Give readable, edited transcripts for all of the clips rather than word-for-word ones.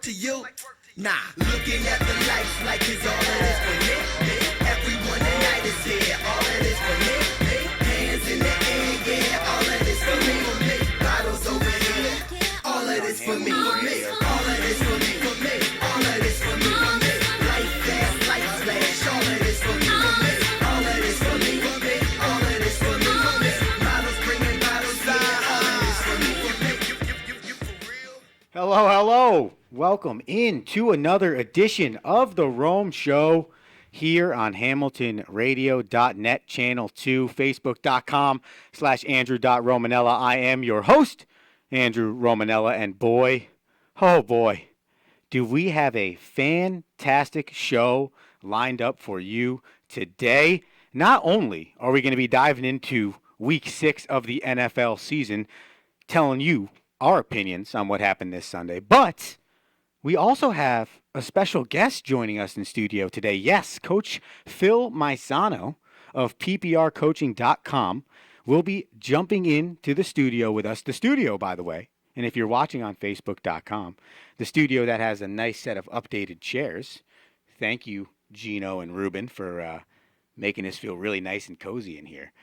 to you? Nah, looking at the lights like it's all of this for me. Everyone tonight is here, all of this for me. Hands in the air, yeah, all of this for me. Bottles over here, all of this for me. All of this for me, for me. All of this for me, for me. Light fast, light flash, all of this for me, for me. All of this for me, for me. All of this for me, for me. Bottles bringing bottles, yeah, all of this for me, for me. You for real? Hello, hello. Welcome into another edition of The Rome Show here on HamiltonRadio.net, Channel 2, Facebook.com/Andrew.Romanella. I am your host, Andrew Romanella, and boy, oh boy, do we have a fantastic show lined up for you today. Not only are we going to be diving into Week 6 of the NFL season, telling you our opinions on what happened this Sunday, but we also have a special guest joining us in studio today. Yes, Coach Phil Maisano of PPRcoaching.com will be jumping into the studio with us. The studio, by the way, and if you're watching on Facebook.com, the studio that has a nice set of updated chairs. Thank you, Gino and Ruben, for making us feel really nice and cozy in here.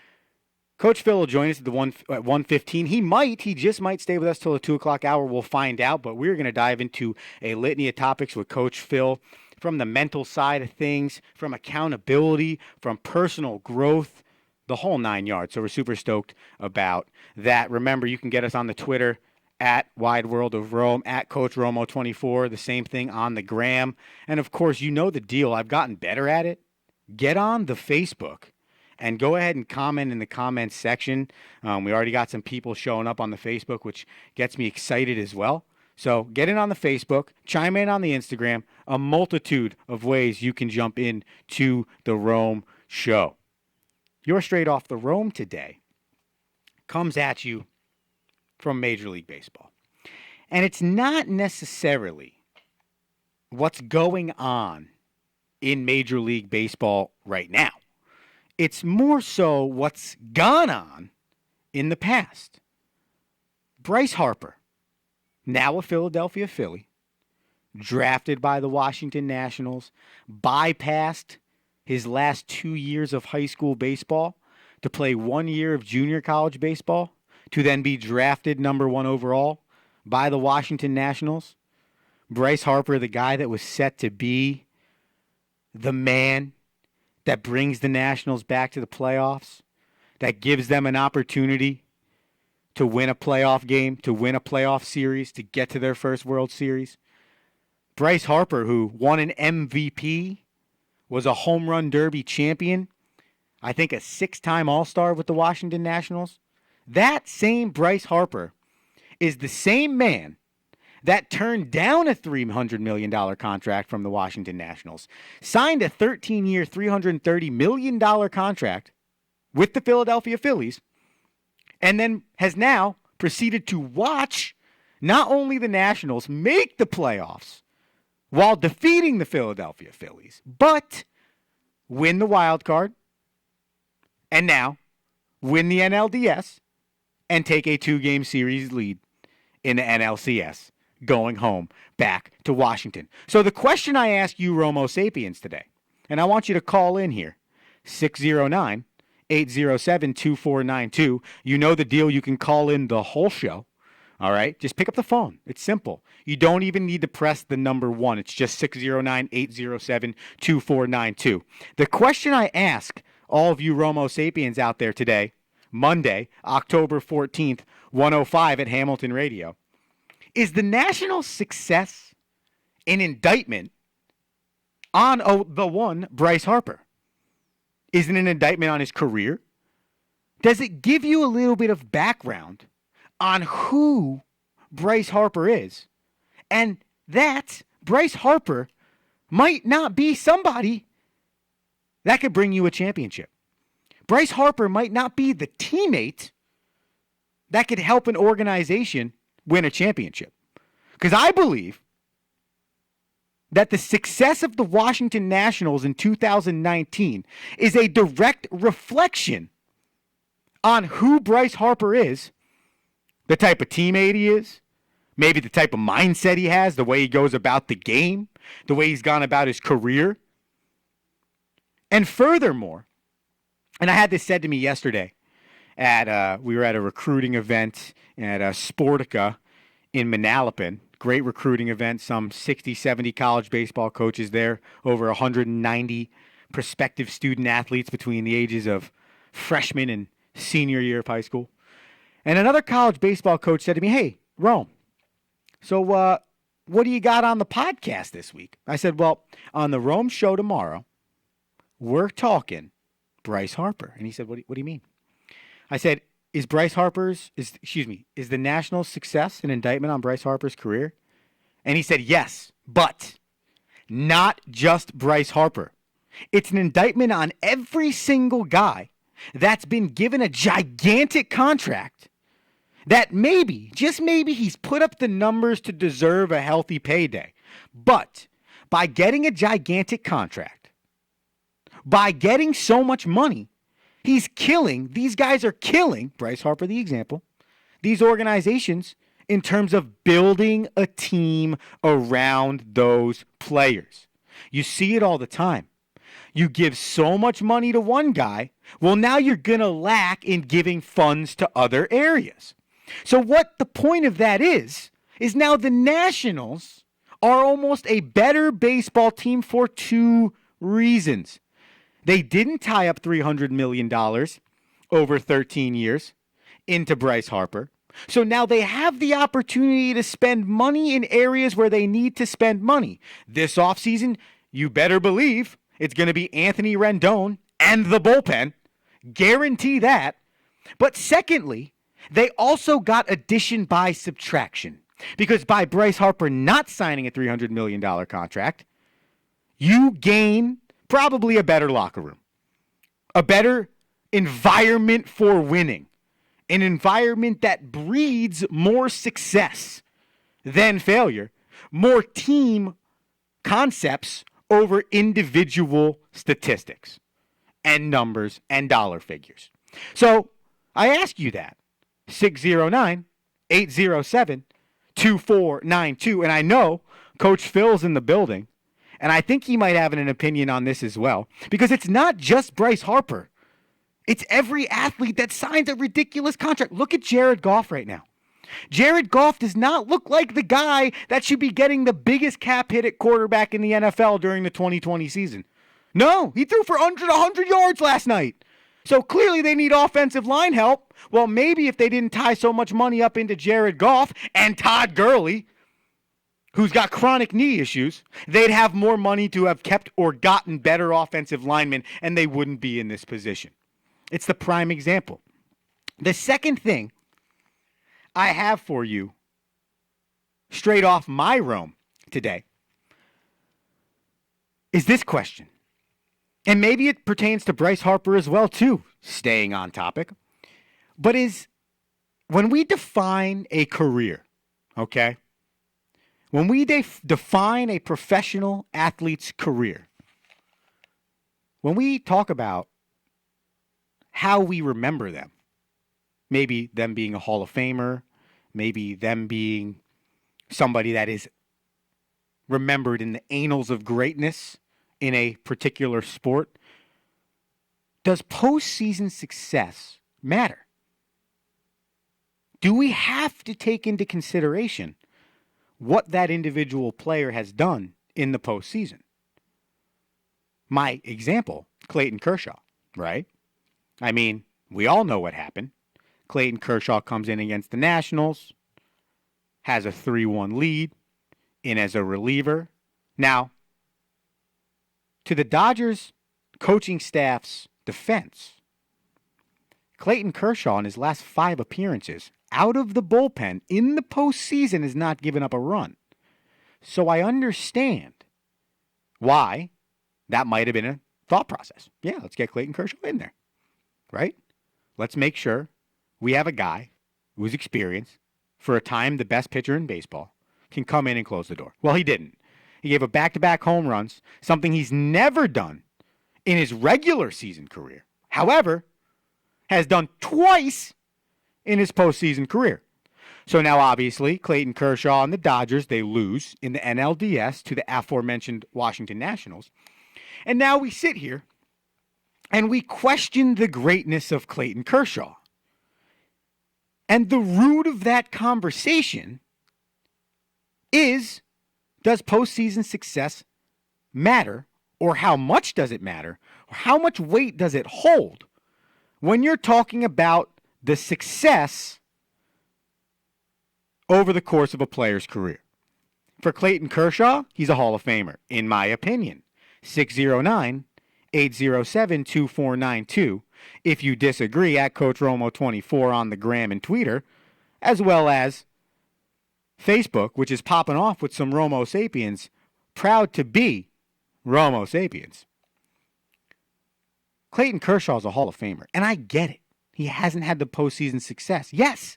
Coach Phil will join us at 1:15. He just might stay with us till the 2 o'clock hour. We'll find out, but we're going to dive into a litany of topics with Coach Phil, from the mental side of things, from accountability, from personal growth, the whole 9 yards. So we're super stoked about that. Remember, you can get us on the Twitter at Wide World of Rome, at Coach Romo24, the same thing on the gram. And of course, you know the deal. I've gotten better at it. Get on the Facebook and go ahead and comment in the comments section. We already got some people showing up on the Facebook, which gets me excited as well. So get in on the Facebook, chime in on the Instagram, a multitude of ways you can jump in to the Rome Show. Your Straight Off the Rome today comes at you from Major League Baseball. And it's not necessarily what's going on in Major League Baseball right now. It's more so what's gone on in the past. Bryce Harper, now a Philadelphia Philly, drafted by the Washington Nationals, bypassed his last 2 years of high school baseball to play 1 year of junior college baseball, to then be drafted number 1 overall by the Washington Nationals. Bryce Harper, the guy that was set to be the man that brings the Nationals back to the playoffs, that gives them an opportunity to win a playoff game, to win a playoff series, to get to their first World Series. Bryce Harper, who won an MVP, was a home run derby champion, I think a 6-time All-Star with the Washington Nationals. That same Bryce Harper is the same man that turned down a $300 million contract from the Washington Nationals, signed a 13-year, $330 million contract with the Philadelphia Phillies, and then has now proceeded to watch not only the Nationals make the playoffs while defeating the Philadelphia Phillies, but win the wild card, and now win the NLDS and take a 2-game series lead in the NLCS, going home back to Washington. So the question I ask you, Romo Sapiens, today, and I want you to call in here, 609-807-2492. You know the deal. You can call in the whole show. All right? Just pick up the phone. It's simple. You don't even need to press the number 1. It's just 609-807-2492. The question I ask all of you Romo Sapiens out there today, Monday, October 14th, 1:05 at Hamilton Radio, is the Nationals' success an indictment on the one Bryce Harper? Is it an indictment on his career? Does it give you a little bit of background on who Bryce Harper is? And that Bryce Harper might not be somebody that could bring you a championship. Bryce Harper might not be the teammate that could help an organization win a championship. Because I believe that the success of the Washington Nationals in 2019 is a direct reflection on who Bryce Harper is, the type of teammate he is, maybe the type of mindset he has, the way he goes about the game, the way he's gone about his career. And furthermore, and I had this said to me yesterday we were at a recruiting event at Sportica in Manalapan. Great recruiting event, some 60, 70 college baseball coaches there, over 190 prospective student athletes between the ages of freshman and senior year of high school. And another college baseball coach said to me, "Hey, Rome, so what do you got on the podcast this week?" I said, "Well, on the Rome show tomorrow, we're talking Bryce Harper." And he said, what do you mean? I said, is the national success an indictment on Bryce Harper's career? And he said, yes, but not just Bryce Harper. It's an indictment on every single guy that's been given a gigantic contract that maybe, just maybe, he's put up the numbers to deserve a healthy payday. But by getting a gigantic contract, by getting so much money, these guys are killing, Bryce Harper the example, these organizations in terms of building a team around those players. You see it all the time. You give so much money to one guy, well, now you're going to lack in giving funds to other areas. So what the point of that is now the Nationals are almost a better baseball team for two reasons. They didn't tie up $300 million over 13 years into Bryce Harper. So now they have the opportunity to spend money in areas where they need to spend money. This offseason, you better believe it's going to be Anthony Rendon and the bullpen. Guarantee that. But secondly, they also got addition by subtraction. Because by Bryce Harper not signing a $300 million contract, you gain probably a better locker room, a better environment for winning, an environment that breeds more success than failure, more team concepts over individual statistics and numbers and dollar figures. So I ask you that. 609-807-2492. And I know Coach Phil's in the building, and I think he might have an opinion on this as well, because it's not just Bryce Harper. It's every athlete that signs a ridiculous contract. Look at Jared Goff right now. Jared Goff does not look like the guy that should be getting the biggest cap hit at quarterback in the NFL during the 2020 season. No, he threw for under 100 yards last night. So clearly they need offensive line help. Well, maybe if they didn't tie so much money up into Jared Goff and Todd Gurley, who's got chronic knee issues, they'd have more money to have kept or gotten better offensive linemen, and they wouldn't be in this position. It's the prime example. The second thing I have for you, straight off my Rome today, is this question. And maybe it pertains to Bryce Harper as well, too, staying on topic. But when we define a career, okay? When we define a professional athlete's career, when we talk about how we remember them, maybe them being a Hall of Famer, maybe them being somebody that is remembered in the annals of greatness in a particular sport, does postseason success matter? Do we have to take into consideration what that individual player has done in the postseason? My example, Clayton Kershaw, right? I mean, we all know what happened. Clayton Kershaw comes in against the Nationals, has a 3-1 lead, in as a reliever. Now, to the Dodgers coaching staff's defense, Clayton Kershaw in his last 5 appearances out of the bullpen in the postseason has not given up a run. So I understand why that might have been a thought process. Yeah, let's get Clayton Kershaw in there, right? Let's make sure we have a guy who's experienced, for a time the best pitcher in baseball, can come in and close the door. Well, he didn't. He gave up back-to-back home runs, something he's never done in his regular season career. However, has done twice in his postseason career. So now, obviously, Clayton Kershaw and the Dodgers, they lose in the NLDS to the aforementioned Washington Nationals. And now we sit here and we question the greatness of Clayton Kershaw. And the root of that conversation is, does postseason success matter? Or how much does it matter? Or how much weight does it hold when you're talking about the success over the course of a player's career? For Clayton Kershaw, he's a Hall of Famer, in my opinion. 609-807-2492. If you disagree, at Coach Romo24 on the gram and Twitter, as well as Facebook, which is popping off with some Romo Sapiens. Proud to be Romo Sapiens. Clayton Kershaw is a Hall of Famer, and I get it. He hasn't had the postseason success. Yes,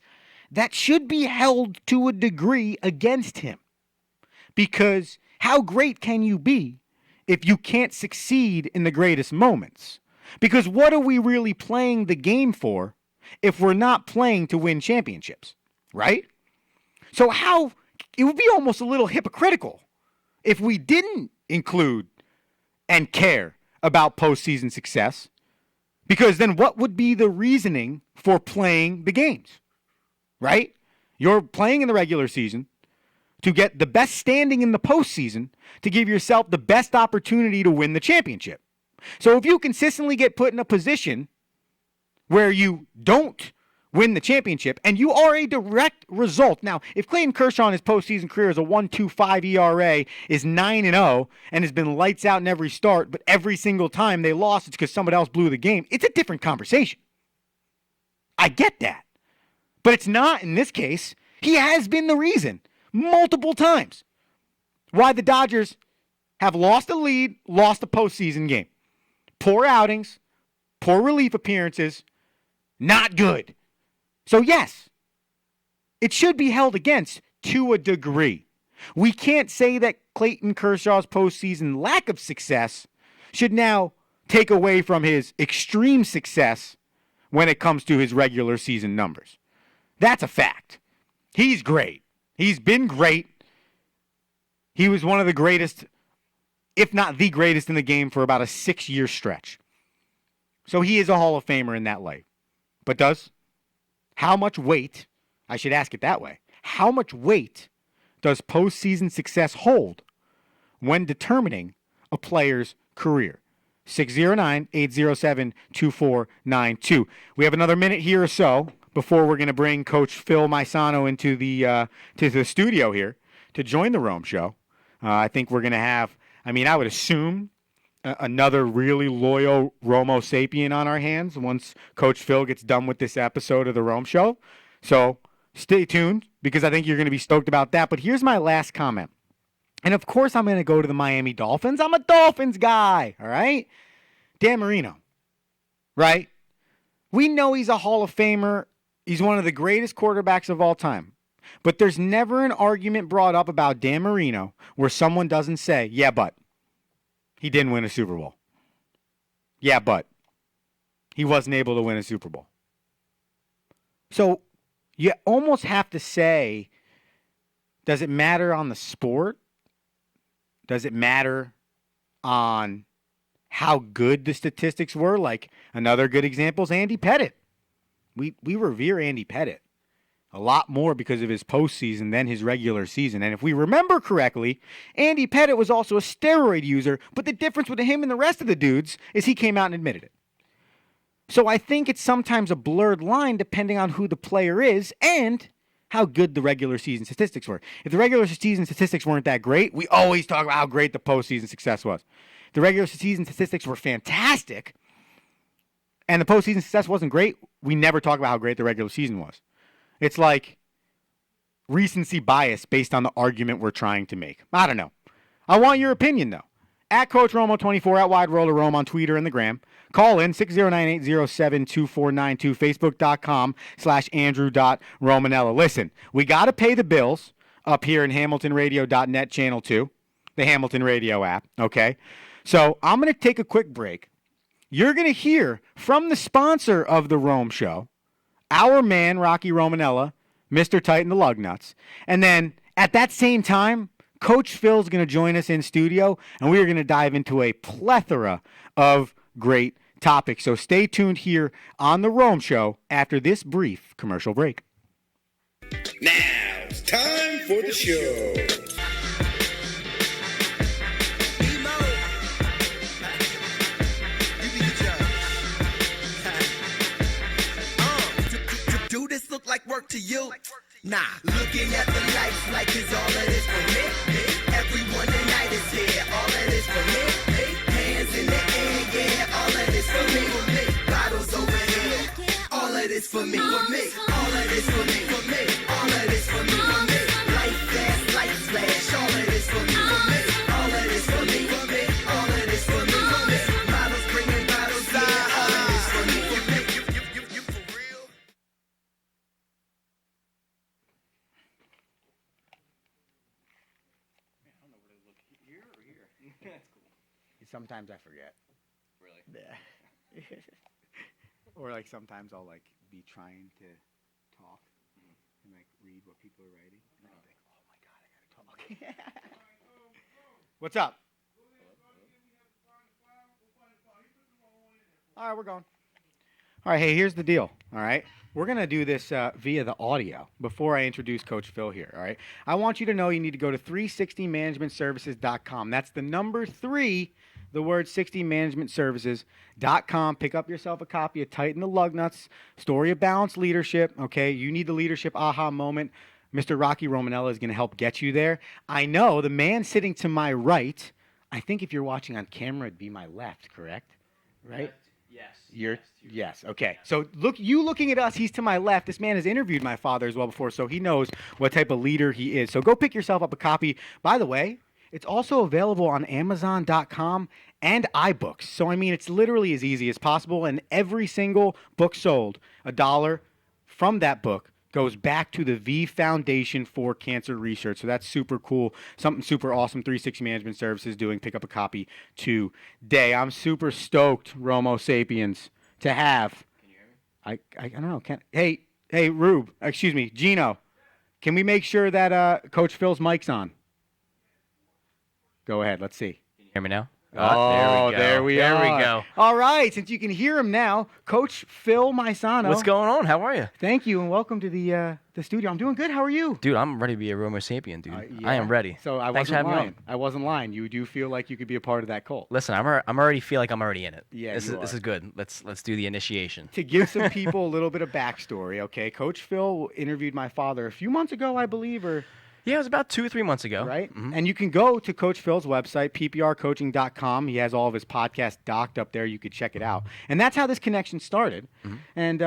that should be held to a degree against him. Because how great can you be if you can't succeed in the greatest moments? Because what are we really playing the game for if we're not playing to win championships, right? So it would be almost a little hypocritical if we didn't include and care about postseason success, because then what would be the reasoning for playing the games, right? You're playing in the regular season to get the best standing in the postseason to give yourself the best opportunity to win the championship. So if you consistently get put in a position where you don't win the championship and you are a direct result. Now, if Clayton Kershaw in his postseason career is a 1.25 ERA, is 9-0, and has been lights out in every start, but every single time they lost, it's because somebody else blew the game, it's a different conversation. I get that. But it's not in this case. He has been the reason multiple times why the Dodgers have lost a lead, lost a postseason game. Poor outings, poor relief appearances, not good. So yes, it should be held against to a degree. We can't say that Clayton Kershaw's postseason lack of success should now take away from his extreme success when it comes to his regular season numbers. That's a fact. He's great. He's been great. He was one of the greatest, if not the greatest in the game for about a 6-year stretch. So he is a Hall of Famer in that light. But how much weight, I should ask it that way, how much weight does postseason success hold when determining a player's career? 609-807-2492. We have another minute here or so before we're going to bring Coach Phil Maisano into the studio here to join the Rome Show. I think we're going to have, I would assume, another really loyal Romo Sapien on our hands once Coach Phil gets done with this episode of the Rome Show. So stay tuned, because I think you're going to be stoked about that. But here's my last comment. And of course I'm going to go to the Miami Dolphins. I'm a Dolphins guy, all right? Dan Marino, right? We know he's a Hall of Famer. He's one of the greatest quarterbacks of all time. But there's never an argument brought up about Dan Marino where someone doesn't say, yeah, but he didn't win a Super Bowl. Yeah, but he wasn't able to win a Super Bowl. So you almost have to say, does it matter on the sport? Does it matter on how good the statistics were? Like, another good example is Andy Pettitte. We revere Andy Pettitte a lot more because of his postseason than his regular season. And if we remember correctly, Andy Pettitte was also a steroid user, but the difference with him and the rest of the dudes is he came out and admitted it. So I think it's sometimes a blurred line depending on who the player is and how good the regular season statistics were. If the regular season statistics weren't that great, we always talk about how great the postseason success was. If the regular season statistics were fantastic and the postseason success wasn't great, we never talk about how great the regular season was. It's like recency bias based on the argument we're trying to make. I don't know. I want your opinion, though. At Coach Romo24, at Wide World of Rome on Twitter and the gram. Call in 609-807-2492, facebook.com/Andrew.Romanella. Listen, we got to pay the bills up here in HamiltonRadio.net Channel 2, the Hamilton Radio app, okay? So I'm going to take a quick break. You're going to hear from the sponsor of the Rome Show, our man, Rocky Romanella, Mr. Tighten the Lug Nuts. And then at that same time, Coach Phil's going to join us in studio, and we are going to dive into a plethora of great topics. So stay tuned here on The Rome Show after this brief commercial break. Now it's time for the show. Emo. You be the judge. Do this look like work to you? Nah, looking at the lights like it's all of this for me. Everyone tonight is here, all of this for me. Hands in the air, yeah, all of this for me. Bottles over here, all of this for me, for me. All of this for me, for me. All of this for me, for me. Light flash, light flash, all of this for me, for me. All of this for me, for me. All of this for me, for me. Bottles bringing bottles, yeah, all of this for me, for me. You for real? Sometimes I forget. Really? Yeah. Or like sometimes I'll like be trying to talk and like read what people are writing, and I'll think, oh my god, I gotta talk. What's up? All right, we're going. All right, hey, here's the deal. All right, we're gonna do this via the audio before I introduce Coach Phil here. All right, I want you to know you need to go to 360managementservices.com. That's the number 3. The word 60managementservices.com. Pick up yourself a copy of Tighten the Lug Nuts, Story of Balanced Leadership. Okay, you need the leadership aha moment. Mr. Rocky Romanella is going to help get you there. I know the man sitting to my right, I think if you're watching on camera, it'd be my left, correct? Right? Yes. Yes. Okay. So looking at us, he's to my left. This man has interviewed my father as well before, so he knows what type of leader he is. So go pick yourself up a copy. By the way, it's also available on Amazon.com and iBooks. So, I mean, it's literally as easy as possible. And every single book sold, $1 from that book goes back to the V Foundation for Cancer Research. So that's super cool. Something super awesome 360 Management Services doing. Pick up a copy today. I'm super stoked, Romo Sapiens, to have. Can you hear me? I don't know. Hey, Rube. Excuse me, Gino. Can we make sure that Coach Phil's mic's on? Go ahead. Let's see. Can you hear me now? Oh, there we There are. we go. All right. Since you can hear him now, Coach Phil Maisano. What's going on? How are you? Thank you, and welcome to the studio. I'm doing good. How are you? Dude, I'm ready to be a Romo Sapien, dude. Yeah. I am ready. So I Thanks for wasn't having me lying. on. I wasn't lying. You do feel like you could be a part of that cult. Listen, I'm already feel like I'm already in it. Yeah, this you is are. good. Let's do the initiation. To give some people a little bit of backstory, okay? Coach Phil interviewed my father a few months ago, I believe, or Yeah, it was about 2 or 3 months ago. right? Mhm. And you can go to Coach Phil's website, pprcoaching.com. He has all of his podcasts docked up there. You could check it out. And that's how this connection started. Mm-hmm. And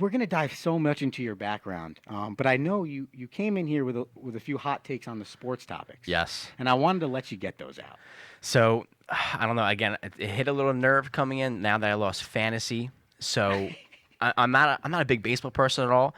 we're going to dive so much into your background. But I know you came in here with a few hot takes on the sports topics. Yes. And I wanted to let you get those out. So, I don't know. Again, it hit a little nerve coming in now that I lost fantasy. So, I'm not a big baseball person at all.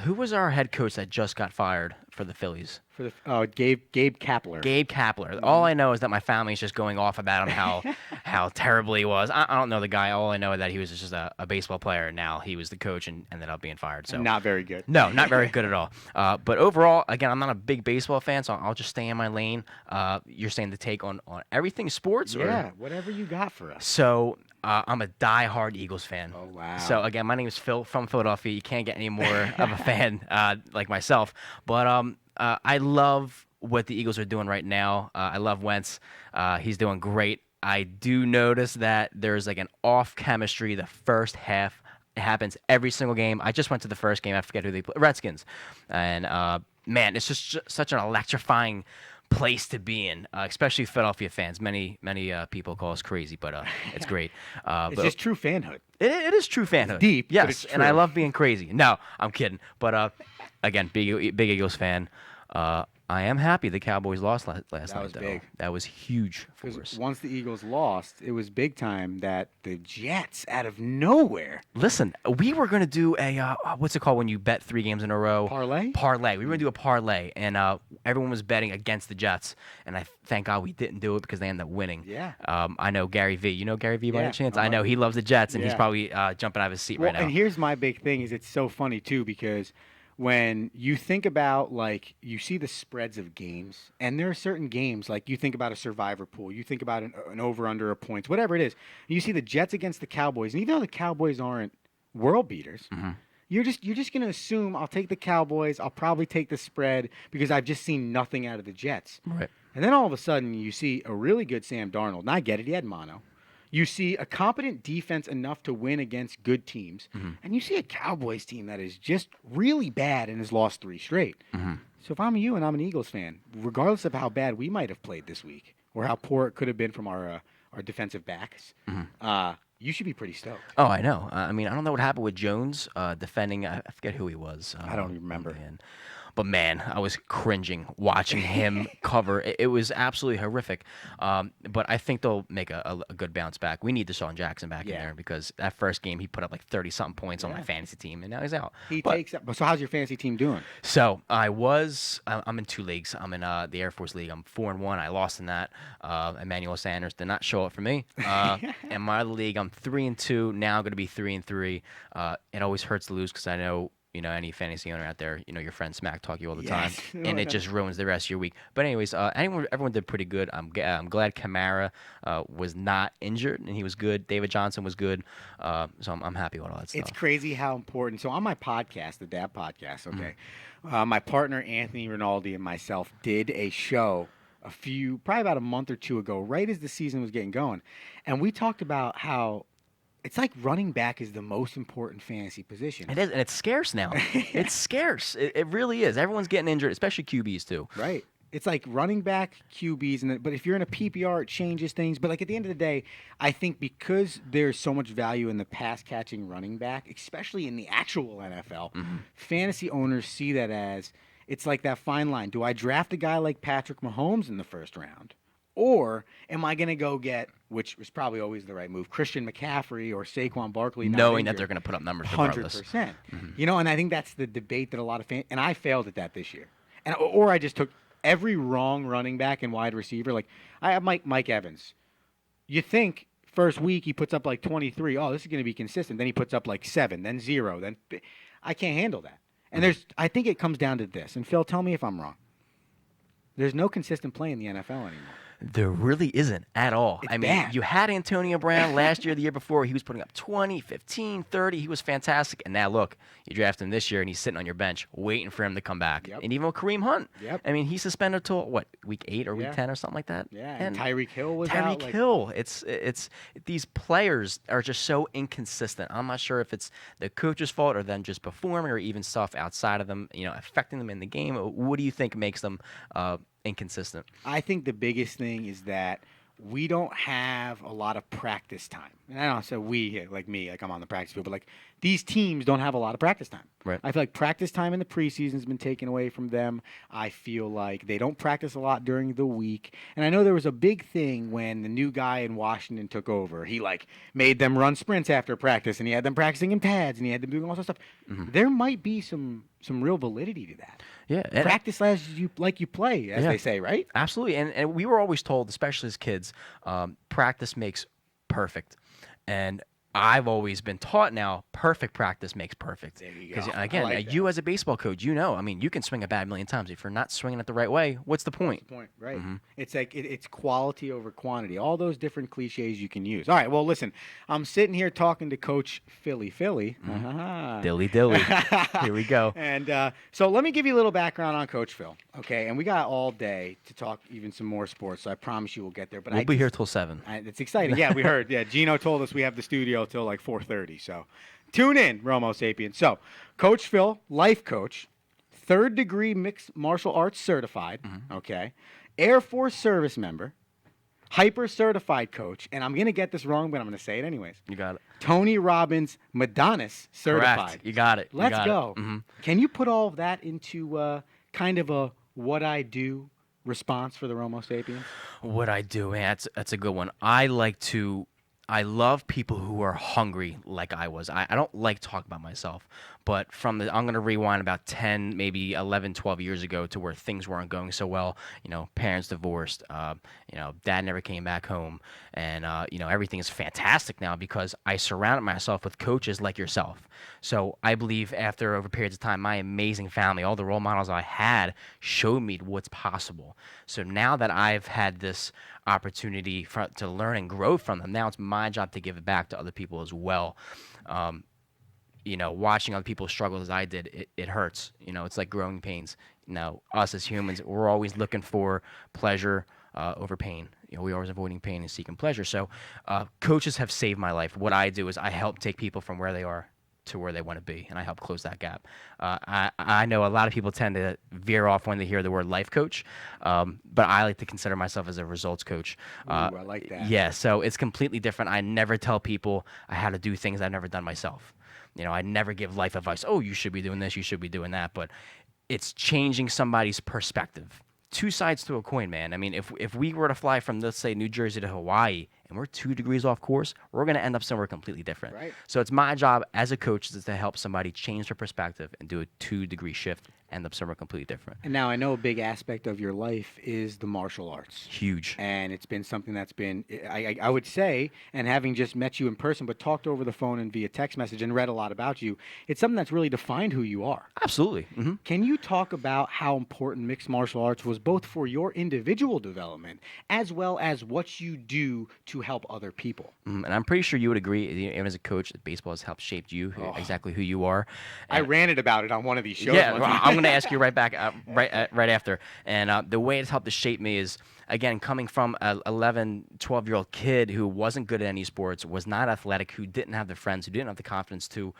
Who was our head coach that just got fired for the Phillies? For the Gabe Kapler. Gabe Kapler. All I know is that my family is just going off about him, how terrible he was. I don't know the guy. All I know is that he was just a baseball player. And now he was the coach and ended up being fired. So Not very good. no, not very good at all. But overall, again, I'm not a big baseball fan, so I'll just stay in my lane. You're saying the take on everything sports? Yeah, whatever you got for us. So I'm a diehard Eagles fan. Oh, wow. So again, my name is Phil from Philadelphia. You can't get any more of a fan like myself. But I love what the Eagles are doing right now. I love Wentz. He's doing great. I do notice that there's like an off chemistry the first half. It happens every single game. I just went to the first game. I forget who they play. Redskins. And, man, it's just such an electrifying place to be in, especially Philadelphia fans. Many people call us crazy, but it's great. It's But just true fanhood. it is true fanhood. deep, but yes, it's and I true. love being crazy. No, I'm kidding. But again, big Eagles fan. I'm I am happy the Cowboys lost last night, was though. big. That was huge for us. Because once the Eagles lost, it was big time that the Jets, out of nowhere, Listen, we were going to do a, what's it called when you bet 3 games in a row? Parlay? Parlay. We were going to do a parlay, and everyone was betting against the Jets. And I thank God we didn't do it because they ended up winning. Yeah. I know Gary V. You know Gary V by Yeah. any chance? I know he loves the Jets, and he's Yeah. probably jumping out of his seat Well, right now. and here's my big thing is it's so funny too because when you think about like you see the spreads of games and there are certain games like you think about a survivor pool, you think about an over under a points, whatever it is. You see the Jets against the Cowboys, and even though the Cowboys aren't world beaters, you're just gonna assume I'll take the Cowboys. I'll probably take the spread because I've just seen nothing out of the Jets. Right. And then all of a sudden you see a really good Sam Darnold. And I get it, he had mono. You see a competent defense enough to win against good teams. And you see a Cowboys team that is just really bad and has lost 3 straight. So if I'm you and I'm an Eagles fan, regardless of how bad we might have played this week or how poor it could have been from our defensive backs, you should be pretty stoked. Oh, I know. I mean, I don't know what happened with Jones defending. I forget who he was. I don't even remember. But man, I was cringing watching him cover. It was absolutely horrific. But I think they'll make a good bounce back. We need Deshaun Jackson back in Yeah. there because that first game he put up like 30-something points on my fantasy team, and now he's out. He But- takes up. So how's your fantasy team doing? So I'm in 2 leagues. I'm in the Air Force League. I'm 4-1. I lost in that. Emmanuel Sanders did not show up for me. In my other league, I'm 3-2. Now going to be 3-3. It always hurts to lose because I know. Any fantasy owner out there, your friends smack talk you all the Yes. time, and it just ruins the rest of your week. But anyways, everyone did pretty good. I'm glad Kamara was not injured and he was good. David Johnson was good, so I'm happy with all that stuff. It's crazy how important. So on my podcast, the Dab Podcast, okay, my partner Anthony Rinaldi and myself did a show probably about a month or 2 ago, right as the season was getting going, and we talked about how it's like running back is the most important fantasy position. It is, and it's scarce now. It's scarce. It really is. Everyone's getting injured, especially QBs too. Right. It's like running back, QBs, but if you're in a PPR, it changes things. But like at the end of the day, I think because there's so much value in the pass catching running back, especially in the actual NFL, fantasy owners see that as it's like that fine line. Do I draft a guy like Patrick Mahomes in the first round? Or am I going to go get, which was probably always the right move, Christian McCaffrey or Saquon Barkley? Knowing that they're going to put up numbers regardless. 100%. And I think that's the debate that a lot of fans, and I failed at that this year. Or I just took every wrong running back and wide receiver. Like, I have Mike Evans. You think first week he puts up like 23. Oh, this is going to be consistent. Then he puts up like 7, then 0. Then I can't handle that. And I think it comes down to this. And Phil, tell me if I'm wrong. There's no consistent play in the NFL anymore. There really isn't at all. It's I mean, bad. you had Antonio Brown last year, the year before. He was putting up 20, 15, 30. He was fantastic. And now, look, you draft him this year, and he's sitting on your bench waiting for him to come back. Yep. And even with Kareem Hunt. Yep. I mean, he's suspended till, week 8 or week Yeah. 10 or something like that? Yeah, and Tyreek Hill was out. Tyreek Hill. It's these players are just so inconsistent. I'm not sure if it's the coach's fault or them just performing or even stuff outside of them, affecting them in the game. What do you think makes them inconsistent? I think the biggest thing is that we don't have a lot of practice time. And I don't say we, like me, like I'm on the practice field, but like these teams don't have a lot of practice time. Right. I feel like practice time in the preseason has been taken away from them. I feel like they don't practice a lot during the week. And I know there was a big thing when the new guy in Washington took over. He like made them run sprints after practice, and he had them practicing in pads, and he had them doing all sorts of stuff. There might be some real validity to that. Yeah. And Practice as you play, as Yeah. they say, right? absolutely. And we were always told, especially as kids, practice makes perfect. And I've always been taught now, perfect practice makes perfect. There you Because go. I again, like that. you as a baseball coach, I mean, you can swing a bat a million times. If you're not swinging it the right way, what's the point? Point, right? It's like it's quality over quantity. All those different cliches you can use. All right, well, listen, I'm sitting here talking to Coach Philly. Dilly dilly. Here we go. And so let me give you a little background on Coach Phil, okay? And we got all day to talk even some more sports, so I promise you we'll get there. But We'll be here till 7. It's exciting. Yeah, we heard. Yeah, Gino told us we have the studio till like 4:30. So tune in, Romo Sapien. So Coach Phil, life coach, 3rd degree mixed martial arts certified, okay, Air Force service member, hyper certified coach, and I'm going to get this wrong, but I'm going to say it anyways. You got it. Tony Robbins Madonis certified. Correct. You got it. You Let's got go. It. Can you put all of that into kind of a what I do response for the Romo Sapiens? What I do, man, that's a good one. I love people who are hungry like I was. I don't like talking about myself, but I'm going to rewind about 10, maybe 11, 12 years ago to where things weren't going so well. Parents divorced, dad never came back home. And, everything is fantastic now because I surrounded myself with coaches like yourself. So I believe after over periods of time, my amazing family, all the role models I had showed me what's possible. So now that I've had this opportunity to learn and grow from them, now it's my job to give it back to other people as well. Watching other people struggle as I did, it hurts. It's like growing pains. Us as humans, we're always looking for pleasure over pain. We're always avoiding pain and seeking pleasure. So coaches have saved my life. What I do is I help take people from where they are to where they want to be, and I help close that gap. I know a lot of people tend to veer off when they hear the word life coach, but I like to consider myself as a results coach. I like that. Yeah, so it's completely different. I never tell people how to do things I've never done myself. I never give life advice. Oh, you should be doing this, you should be doing that, but it's changing somebody's perspective. Two sides to a coin, man. I mean, if we were to fly from, let's say, New Jersey to Hawaii, and we're 2 degrees off course, we're going to end up somewhere completely different. Right. So it's my job as a coach is to help somebody change their perspective and do a 2-degree shift, end up somewhere completely different. And now I know a big aspect of your life is the martial arts. Huge. And it's been something that's been, I would say, and having just met you in person, but talked over the phone and via text message and read a lot about you, it's something that's really defined who you are. Absolutely. Mm-hmm. Can you talk about how important mixed martial arts was both for your individual development as well as what you do to help other people? And I'm pretty sure you would agree, even as a coach, that baseball has helped shape you, exactly who you are. I ranted about it on one of these shows. Yeah, I'm going to ask you right back, right after. And the way it's helped to shape me is, again, coming from an 11, 12-year-old kid who wasn't good at any sports, was not athletic, who didn't have the friends, who didn't have the confidence to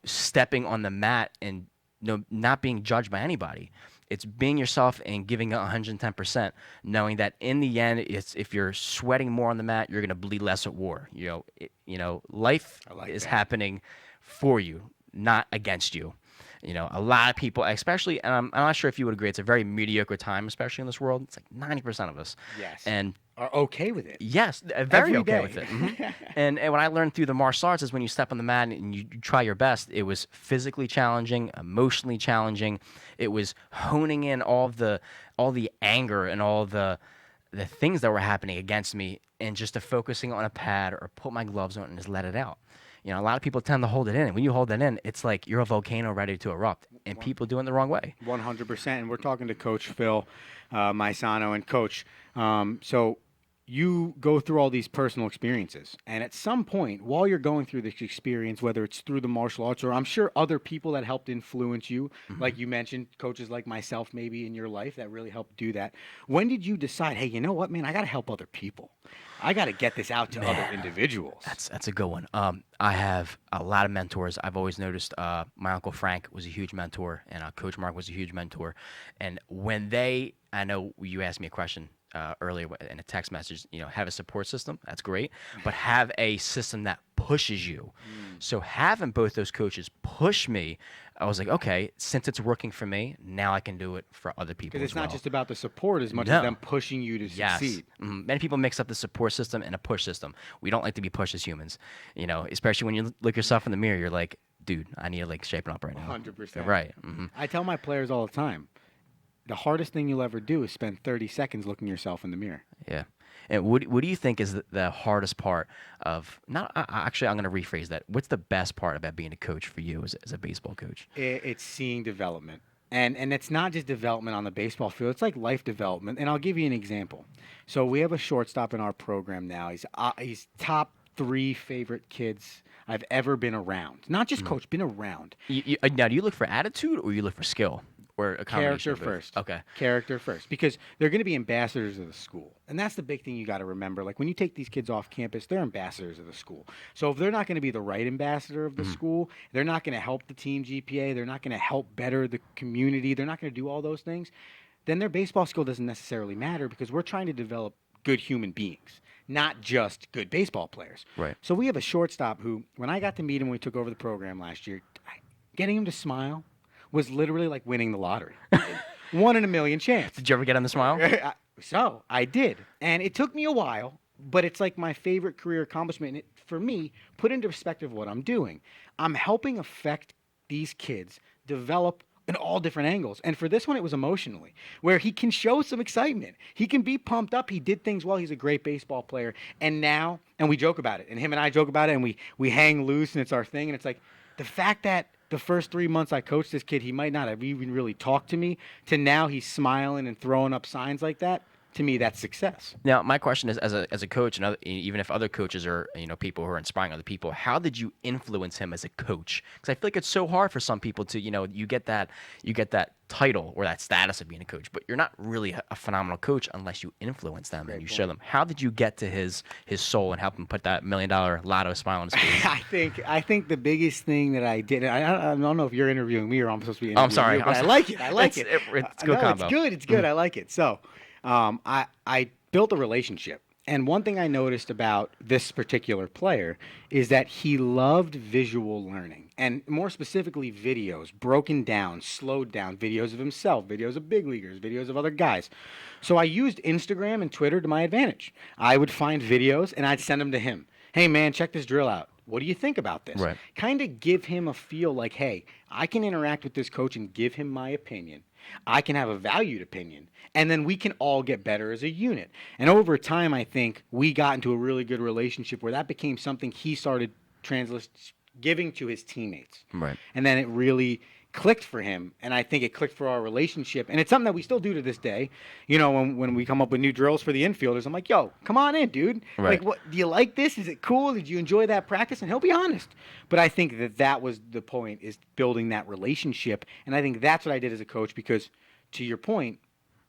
stepping on the mat and not being judged by anybody. It's being yourself and giving 110%, knowing that in the end, if you're sweating more on the mat, you're going to bleed less at war. Life is happening for you, not against you. A lot of people, especially, and I'm not sure if you would agree, it's a very mediocre time, especially in this world. It's like 90% of us. Yes. And are okay with it. yes, very Every okay day. with it. Mm-hmm. and what I learned through the martial arts is when you step on the mat and you try your best, it was physically challenging, emotionally challenging. It was honing in all the anger and all the things that were happening against me, and just to focusing on a pad or put my gloves on and just let it out. A lot of people tend to hold it in, and when you hold it in, it's like you're a volcano ready to erupt, and people do it the wrong way. 100%. And we're talking to Coach Phil Maisano. And Coach, so you go through all these personal experiences, and at some point while you're going through this experience, whether it's through the martial arts or I'm sure other people that helped influence you, like you mentioned, coaches like myself maybe in your life that really helped do that, when did you decide, hey, you know what, man, I got to help other people? I got to get this out to other individuals. That's a good one. I have a lot of mentors. I've always noticed my Uncle Frank was a huge mentor, and Coach Mark was a huge mentor. And when I know you asked me a question earlier in a text message, have a support system, that's great, but have a system that pushes you. So having both those coaches push me, I was like, okay, since it's working for me, now I can do it for other people. Because it's as well. not just about the support as much as them pushing you to Yes. succeed. Many people mix up the support system and a push system. We don't like to be pushed as humans, especially when you look yourself in the mirror, you're like, dude, I need to shape up right now. 100%. Right. Mm-hmm. I tell my players all the time, the hardest thing you'll ever do is spend 30 seconds looking yourself in the mirror. Yeah. And what do you think is the hardest part of actually, I'm going to rephrase that. What's the best part about being a coach for you as a baseball coach? It's seeing development. And it's not just development on the baseball field. It's like life development. And I'll give you an example. So we have a shortstop in our program now. He's top 3 favorite kids I've ever been around. Not just coach, been around. Now, do you look for attitude or you look for skill? Or a combination Character of both? first. Okay. Character first. Because they're going to be ambassadors of the school. And that's the big thing you got to remember. Like when you take these kids off campus, they're ambassadors of the school. So if they're not going to be the right ambassador of the school, they're not going to help the team GPA, they're not going to help better the community, they're not going to do all those things, then their baseball skill doesn't necessarily matter because we're trying to develop good human beings, not just good baseball players. Right. So we have a shortstop who, when I got to meet him when we took over the program last year, getting him to smile was literally like winning the lottery. 1 in a million chance. Did you ever get him to smile? So I did, and it took me a while, but it's like my favorite career accomplishment. And for me, put into perspective what I'm doing. I'm helping affect these kids develop in all different angles. And for this one, it was emotionally, where he can show some excitement. He can be pumped up. He did things well. He's a great baseball player. And now, and we joke about it, and him and I joke about it, and we hang loose, and it's our thing. And it's like the fact that the first 3 months I coached this kid, he might not have even really talked to me, to now he's smiling and throwing up signs like that. To me, that's success. Now, my question is, as a coach, and even if other coaches are, people who are inspiring other people, how did you influence him as a coach? Because I feel like it's so hard for some people to, you get that title or that status of being a coach, but you're not really a phenomenal coach unless you influence them and you show them. How did you get to his soul and help him put that $1 million lotto smile on his face? I think the biggest thing that I did, I don't know if you're interviewing me or I'm supposed to be interviewing I'm sorry. you, but I like it. I like it. It's good combo. It's good. It's good. I like it. So I built a relationship. And one thing I noticed about this particular player is that he loved visual learning, and more specifically videos, broken down, slowed down videos of himself, videos of big leaguers, videos of other guys. So I used Instagram and Twitter to my advantage. I would find videos and I'd send them to him. Hey man, check this drill out. What do you think about this? Right. Kind of give him a feel like, hey, I can interact with this coach and give him my opinion. I can have a valued opinion, and then we can all get better as a unit. And over time, I think we got into a really good relationship where that became something he started giving to his teammates. Right. And then it really clicked for him, and I think it clicked for our relationship. And it's something that we still do to this day. When we come up with new drills for the infielders, I'm like, yo, come on in, dude. Right. Like, what, do you like this? Is it cool? Did you enjoy that practice? And he'll be honest. But I think that was the point, is building that relationship. And I think that's what I did as a coach, because to your point,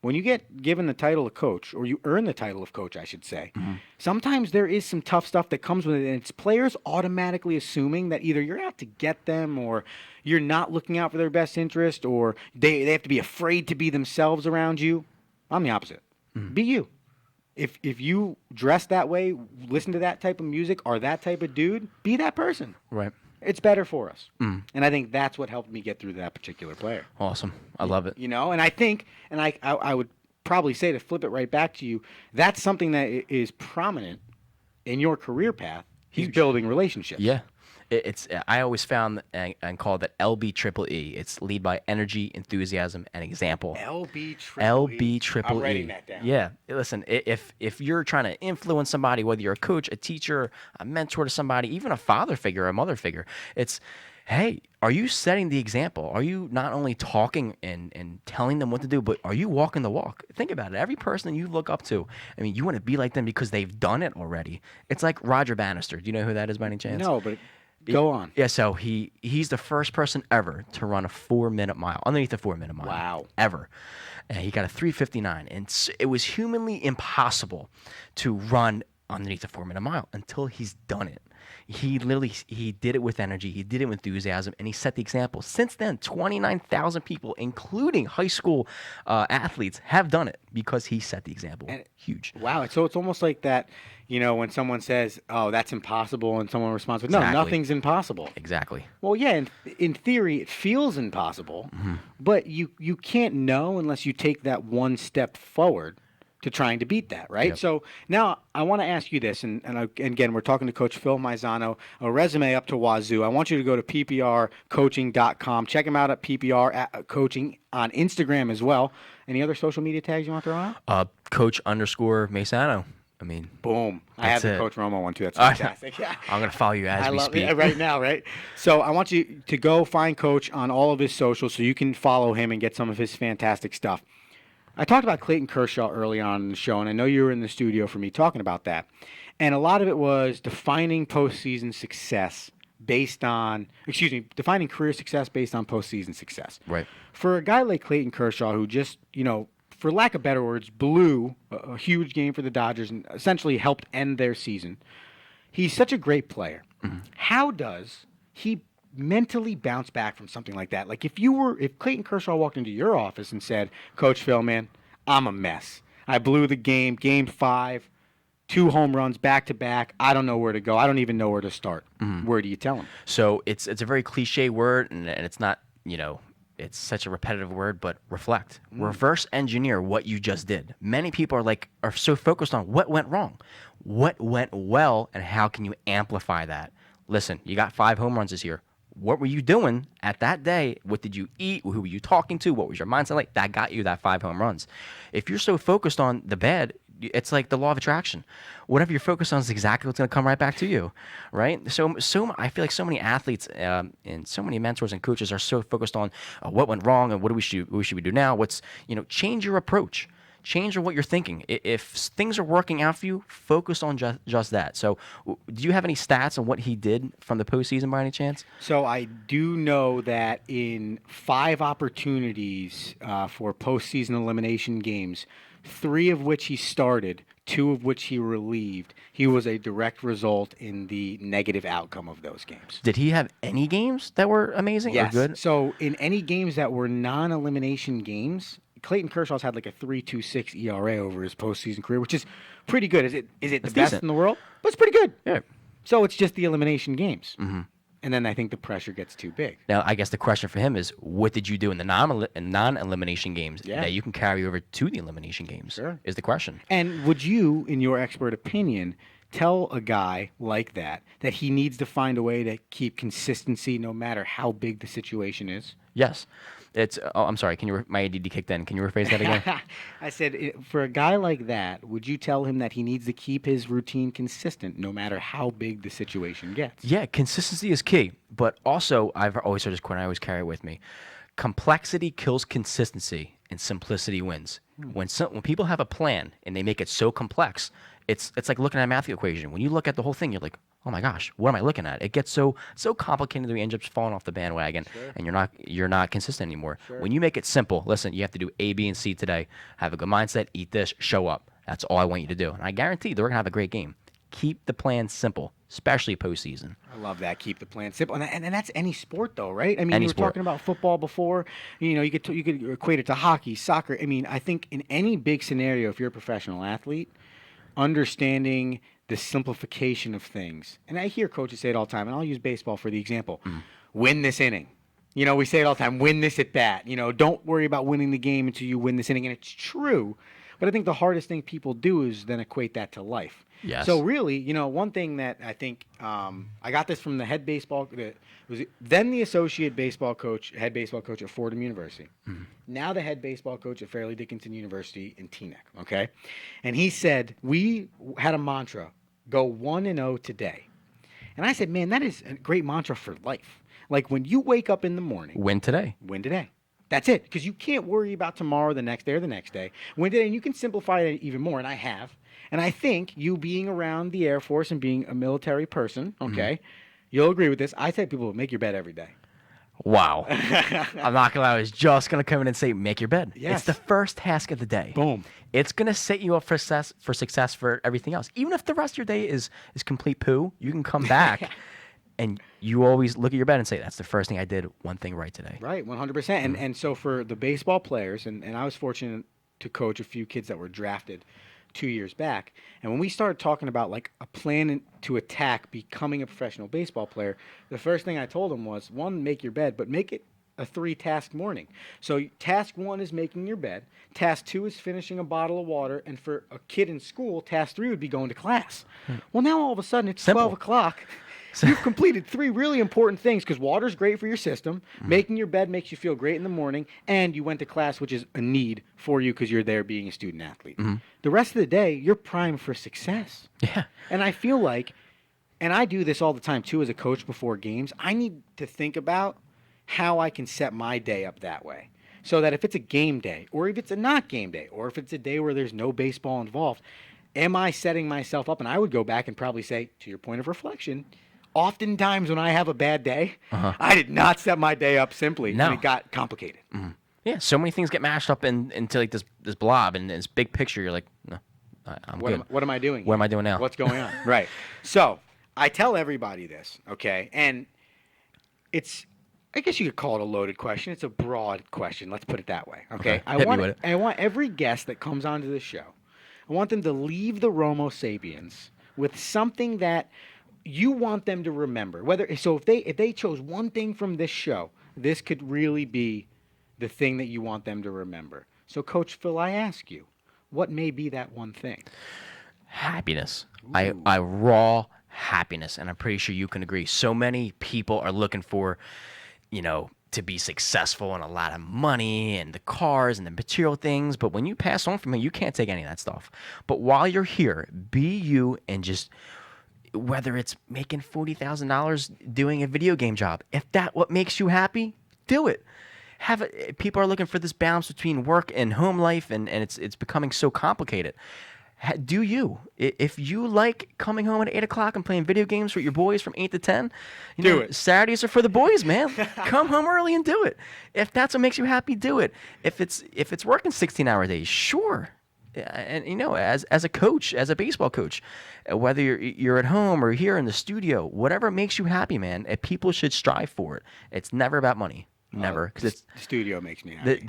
when you get given the title of coach, or you earn the title of coach, I should say, sometimes there is some tough stuff that comes with it, and it's players automatically assuming that either you're out to get them, or you're not looking out for their best interest, or they have to be afraid to be themselves around you. I'm the opposite. Be you. If you dress that way, listen to that type of music, are that type of dude, be that person. Right. It's better for us. And I think that's what helped me get through that particular player. Awesome. I love it. And I think, and I would probably say, to flip it right back to you, that's something that is prominent in your career path. He's building relationships. Yeah. I always found and called it LB triple E. It's lead by energy, enthusiasm, and example. LB triple E. I'm writing that down. Yeah. Listen, if you're trying to influence somebody, whether you're a coach, a teacher, a mentor to somebody, even a father figure, a mother figure, it's, hey, are you setting the example? Are you not only talking and telling them what to do, but are you walking the walk? Think about it. Every person you look up to, I mean, you want to be like them because they've done it already. It's like Roger Bannister. Do you know who that is by any chance? No, but go on. Yeah, so he's the first person ever to run a 4-minute mile, underneath a 4-minute mile. Wow. Ever. And he got a 3:59, and it was humanly impossible to run underneath a 4-minute mile until he's done it. He did it with energy, he did it with enthusiasm, and he set the example. Since then, 29,000 people, including high school athletes, have done it because he set the example. And huge. Wow. So it's almost like that, when someone says, oh, that's impossible, and someone responds with, no, Exactly. nothing's impossible. Exactly. Well, yeah, in theory, it feels impossible, but you can't know unless you take that one step forward to trying to beat that, right? Yep. So now I want to ask you this, and again, we're talking to Coach Phil Maizano, a resume up to wazoo. I want you to go to pprcoaching.com. Check him out at PPR Coaching on Instagram as well. Any other social media tags you want to throw out? Coach_Maizano. I mean, Boom. I have That's the it. Coach Romo one, too. That's fantastic. Yeah. I'm going to follow you as I we love speak. it right now, right? So I want you to go find Coach on all of his socials so you can follow him and get some of his fantastic stuff. I talked about Clayton Kershaw early on in the show, and I know you were in the studio for me talking about that. And a lot of it was defining postseason success defining career success based on postseason success. Right. For a guy like Clayton Kershaw, who just, for lack of better words, blew a huge game for the Dodgers and essentially helped end their season, he's such a great player. How does he mentally bounce back from something like that? Like if Clayton Kershaw walked into your office and said, Coach Phil, man, I'm a mess. I blew the game 5, 2 home runs back to back. I don't know where to go. I don't even know where to start. Where do you tell him? So it's a very cliche word, and it's not, it's such a repetitive word, but reflect. Reverse engineer what you just did. Many people are so focused on what went wrong, what went well, and how can you amplify that. Listen, you got 5 home runs this year. What were you doing at that day? What did you eat? Who were you talking to? What was your mindset like? That got you that 5 home runs. If you're so focused on the bad, it's like the law of attraction. Whatever you're focused on is exactly what's going to come right back to you, right? So I feel like so many athletes and so many mentors and coaches are so focused on what went wrong and what should we do now. Change your approach. Change what you're thinking. If things are working out for you, focus on just that. So, do you have any stats on what he did from the postseason by any chance? So I do know that in 5 opportunities for postseason elimination games, 3 of which he started, 2 of which he relieved, he was a direct result in the negative outcome of those games. Did he have any games that were amazing or good? So in any games that were non-elimination games, Clayton Kershaw's had like a 3.26 ERA over his postseason career, which is pretty good. Is it the best decent. in the world? But it's pretty good. Yeah. So it's just the elimination games. Mm-hmm. And then I think the pressure gets too big. Now, I guess the question for him is, what did you do in the non-elimination games that you can carry over to the elimination games? Sure. Is the question. And would you, in your expert opinion, tell a guy like that he needs to find a way to keep consistency no matter how big the situation is? Yes. I'm sorry. My ADD kicked in. Can you rephrase that again? I said, for a guy like that, would you tell him that he needs to keep his routine consistent no matter how big the situation gets? Yeah, consistency is key. But also, I've always heard this quote, and I always carry it with me. Complexity kills consistency, and simplicity wins. When people have a plan and they make it so complex, it's like looking at a math equation. When you look at the whole thing, you're like, oh my gosh, what am I looking at? It gets so complicated that we end up falling off the bandwagon, and you're not consistent anymore. When you make it simple, listen, you have to do A, B, and C today. Have a good mindset, eat this, show up. That's all I want you to do. And I guarantee they're going to have a great game. Keep the plan simple, especially postseason. I love that. Keep the plan simple, and that's any sport, though, right? I mean, Any you were sport. talking about football before. You could equate it to hockey, soccer. I mean, I think in any big scenario, if you're a professional athlete, understanding the simplification of things, and I hear coaches say it all the time, and I'll use baseball for the example: win this inning. We say it all the time: win this at bat. Don't worry about winning the game until you win this inning, and it's true. But I think the hardest thing people do is then equate that to life. Yes. So really, one thing that I think I got this from the head baseball, was then the associate baseball coach, head baseball coach at Fordham University, now the head baseball coach at Fairleigh Dickinson University in Teaneck. Okay, and he said we had a mantra: go 1-0 today. And I said, man, that is a great mantra for life. Like when you wake up in the morning, Win today. win today. That's it, because you can't worry about tomorrow, the next day, or the next day. Win today, and you can simplify it even more, and I have. And I think you being around the Air Force and being a military person, okay, you'll agree with this. I tell people, make your bed every day. Wow. I'm not going to lie. I was just going to come in and say, make your bed. Yes. It's the first task of the day. Boom. It's going to set you up for success for everything else. Even if the rest of your day is complete poo, you can come back and you always look at your bed and say, that's the first thing I did, one thing right today. Right, 100%. And so for the baseball players, and I was fortunate to coach a few kids that were drafted 2 years back. And when we started talking about like a plan to attack becoming a professional baseball player, the first thing I told them was, 1, make your bed, but make it a 3-task morning. So task 1 is making your bed. Task 2 is finishing a bottle of water. And for a kid in school, task 3 would be going to class. Well, now all of a sudden it's Simple. 12 o'clock. You've completed 3 really important things, because water's great for your system, making your bed makes you feel great in the morning, and you went to class, which is a need for you because you're there being a student athlete. The rest of the day, you're primed for success. Yeah. And I feel like, and I do this all the time too as a coach before games, I need to think about how I can set my day up that way. So that if it's a game day, or if it's a not game day, or if it's a day where there's no baseball involved, am I setting myself up? And I would go back and probably say, to your point of reflection, oftentimes when I have a bad day, I did not set my day up simply. No. And it got complicated. Yeah, so many things get mashed up into like this blob and this big picture. You're like, no, I'm good. What am I doing? What am I doing now? What's going on? Right. So I tell everybody this, okay? And I guess you could call it a loaded question. It's a broad question. Let's put it that way, okay? Hit me with it. I want every guest that comes onto the show, I want them to leave the Romo Sapiens with something that you want them to remember. If they chose one thing from this show, this could really be the thing that you want them to remember. So, Coach Phil, I ask you, what may be that one thing? Happiness. I raw happiness, and I'm pretty sure you can agree. So many people are looking for, to be successful and a lot of money and the cars and the material things. But when you pass on from here, you can't take any of that stuff. But while you're here, be you and just, whether it's making $40,000 doing a video game job, if that what makes you happy, do it. People are looking for this balance between work and home life, and it's becoming so complicated. Do you? If you like coming home at 8 o'clock and playing video games with your boys from 8 to 10, Do it. Saturdays are for the boys, man. Come home early and do it. If that's what makes you happy, do it. If it's working 16-hour days, sure. And as a coach, as a baseball coach, whether you're at home or here in the studio, whatever makes you happy, man, people should strive for it. It's never about money. Never, because The studio makes me happy.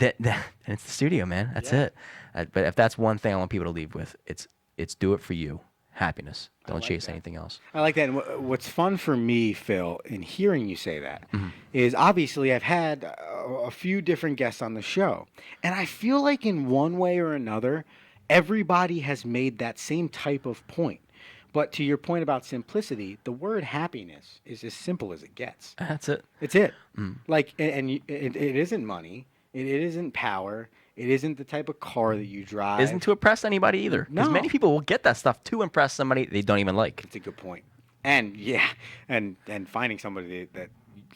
it's the studio, man. That's it. But if that's one thing I want people to leave with, it's do it for you. Happiness. Don't chase anything else. I like that. And what's fun for me, Phil, in hearing you say that, is obviously I've had a few different guests on the show, and I feel like in one way or another, everybody has made that same type of point. But to your point about simplicity, the word happiness is as simple as it gets. That's it. It's it. Like, and it isn't money. It isn't power. It isn't the type of car that you drive. Isn't to impress anybody either. Because No. many people will get that stuff to impress somebody they don't even like. It's a good point. And yeah, and finding somebody that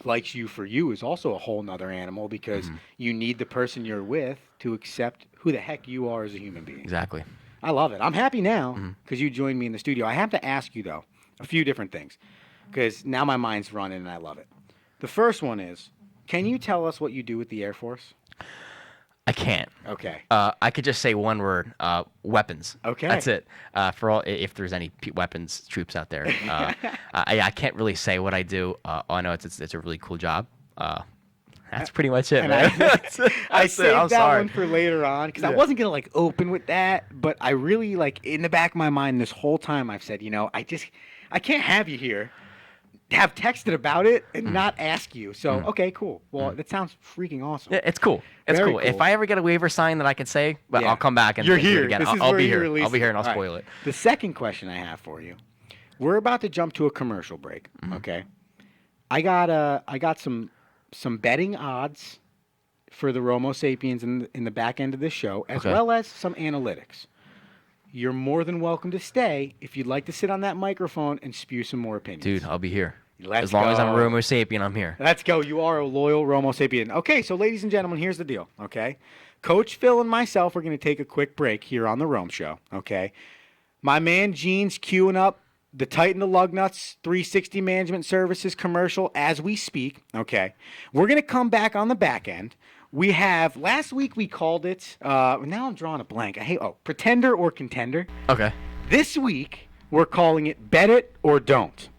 likes you for you is also a whole nother animal, because you need the person you're with to accept who the heck you are as a human being. Exactly. I love it. I'm happy now because you joined me in the studio. I have to ask you, though, a few different things, because now my mind's running and I love it. The first one is, can you tell us what you do with the Air Force? I can't. Okay. I could just say one word: weapons. Okay. That's it. For all, if there's any weapons troops out there, I can't really say what I do. All I know it's a really cool job. That's pretty much it, And man. I That's it. saved I'm that sorry. one for later on because I wasn't going to open with that, but I really in the back of my mind this whole time I've said, I can't have you here, have texted about it and not ask you. So, okay, cool. Well, that sounds freaking awesome. Yeah, it's cool. It's Very cool. cool. If I ever get a waiver sign that I can say, Yeah. I'll come back and You're do it here. again. This is I'll where be you here. release I'll be here and I'll All right. spoil it. The second question I have for you, we're about to jump to a commercial break. Okay, I got some betting odds for the Romo Sapiens in the back end of this show, as Okay. well as some analytics. You're more than welcome to stay if you'd like to sit on that microphone and spew some more opinions. Dude, I'll be here. Let's as long as I'm a go. Romo Sapien, I'm here. Let's go. You are a loyal Romo Sapien. Okay, so ladies and gentlemen, here's the deal, okay? Coach Phil and myself are going to take a quick break here on the Rome Show, okay? My man Gene's queuing up the Titan the Lugnuts 360 Management Services commercial as we speak, okay? We're going to come back on the back end. We have, last week we called it, now I'm drawing a blank. Pretender or Contender. Okay. This week, we're calling it Bet It or Don't.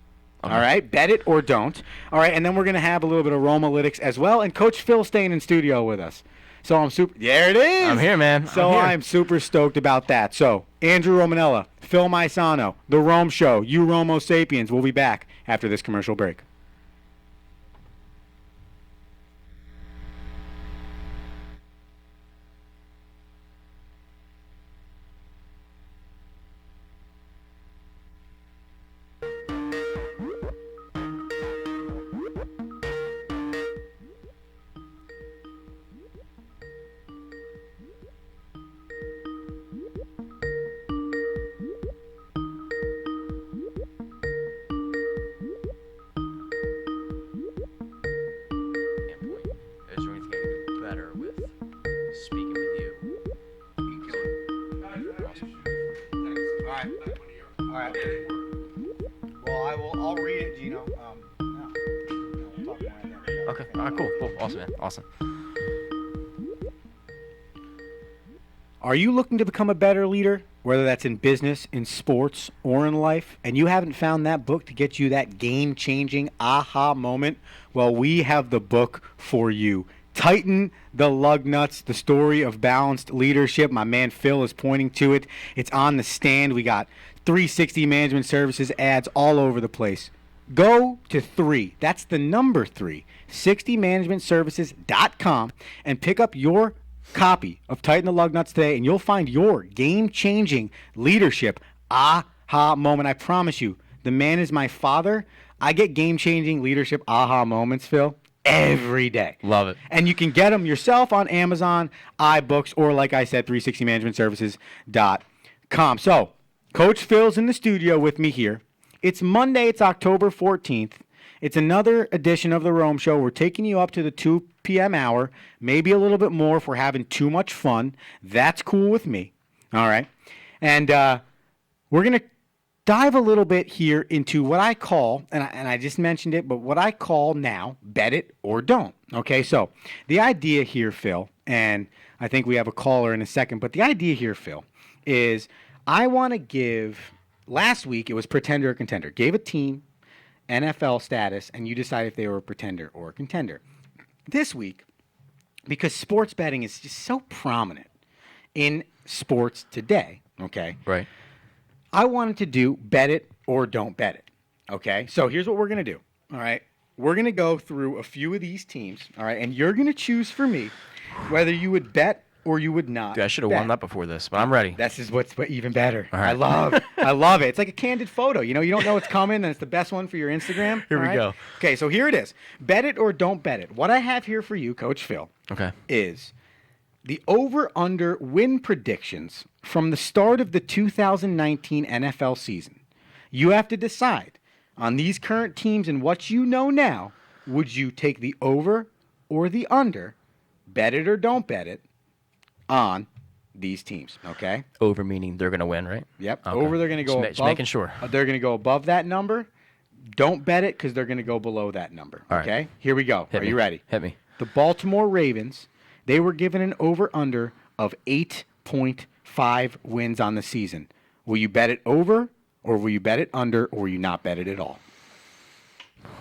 All right, bet it or don't. All right, and then we're going to have a little bit of Romalytics as well, and Coach Phil staying in studio with us. So I'm super. There it is. I'm here, man. So I'm here. I'm super stoked about that. So Andrew Romanella, Phil Maisano, The Rome Show, you Romo Sapiens. We'll be back after this commercial break. Is there anything I can do better with speaking with you? All right. Well, I'll read it, Gino. Okay. All right, cool. Awesome, man. Awesome. Are you looking to become a better leader, whether that's in business, in sports, or in life, and you haven't found that book to get you that game-changing aha moment? Well, we have the book for you. Titan the Lugnuts, the story of balanced leadership. My man Phil is pointing to it. It's on the stand. We got 360 Management Services ads all over the place. go to 3. That's the number 3. 60managementservices.com and pick up your copy of Tighten the Lug Nuts today, and you'll find your game-changing leadership aha moment. I promise you, the man is my father. I get game-changing leadership aha moments, Phil, every day. Love it. And you can get them yourself on Amazon, iBooks, or like I said, 360managementservices.com. So, Coach Phil's in the studio with me here. It's Monday. It's October 14th. It's another edition of the Rome Show. We're taking you up to the 2 p.m. hour, maybe a little bit more if we're having too much fun. That's cool with me. All right. And we're going to dive a little bit here into what I call, and I just mentioned it, but what I call now, bet it or don't. Okay, so the idea here, Phil, and I think we have a caller in a second, but the idea here, Phil, is I want to give, last week it was pretender or contender. Gave a team NFL status, and you decide if they were a pretender or a contender. This week, because sports betting is just so prominent in sports today, okay? Right. I wanted to do bet it or don't bet it, okay? So here's what we're going to do, all right? We're going to go through a few of these teams, all right? And you're going to choose for me whether you would bet or you would not. Dude, I should have bet. warmed up before this, but I'm ready. This is what's even better. All right. I love it. It's like a candid photo. You know, you don't know what's coming, and it's the best one for your Instagram. Here all we right? go. Okay, so here it is. Bet it or don't bet it. What I have here for you, Coach Phil, Okay. is the over-under win predictions from the start of the 2019 NFL season. You have to decide on these current teams and what you know now, would you take the over or the under, bet it or don't bet it, on these teams, okay? Over meaning they're going to win, right? Yep. Okay. Over, they're going to go Just above. making sure. They're going to go above that number. Don't bet it because they're going to go below that number, All right. okay? Here we go. Hit Are me. you ready? Hit me. The Baltimore Ravens, they were given an over-under of 8.5 wins on the season. Will you bet it over, or will you bet it under, or will you not bet it at all?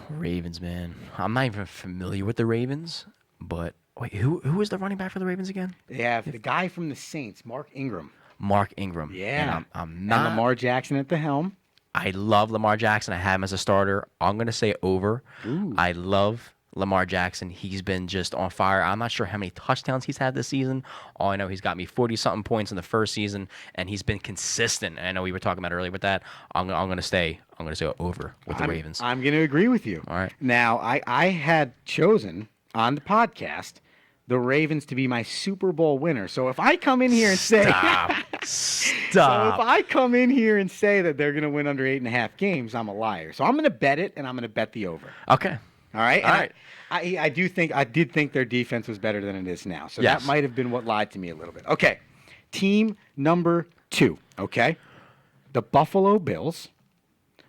Ravens, man. I'm not even familiar with the Ravens, but wait, who is the running back for the Ravens again? They have the guy from the Saints, Mark Ingram. Mark Ingram. Yeah. And I'm And not. Lamar Jackson at the helm. I love Lamar Jackson. I have him as a starter. I'm going to say over. Ooh. I love Lamar Jackson. He's been just on fire. I'm not sure how many touchdowns he's had this season. All I know, he's got me 40-something points in the first season, and he's been consistent. And I know we were talking about earlier with that. I'm going to say over with the Ravens. I'm going to agree with you. All right. Now, I had chosen on the podcast the Ravens to be my Super Bowl winner. So if I come in here and say, so if I come in here and say that they're going to win under 8.5 games, I'm a liar. So I'm going to bet it, and I'm going to bet the over. Okay. All right. All right. I did think their defense was better than it is now. So Yes. that might have been what lied to me a little bit. Okay. Team number 2. Okay. The Buffalo Bills.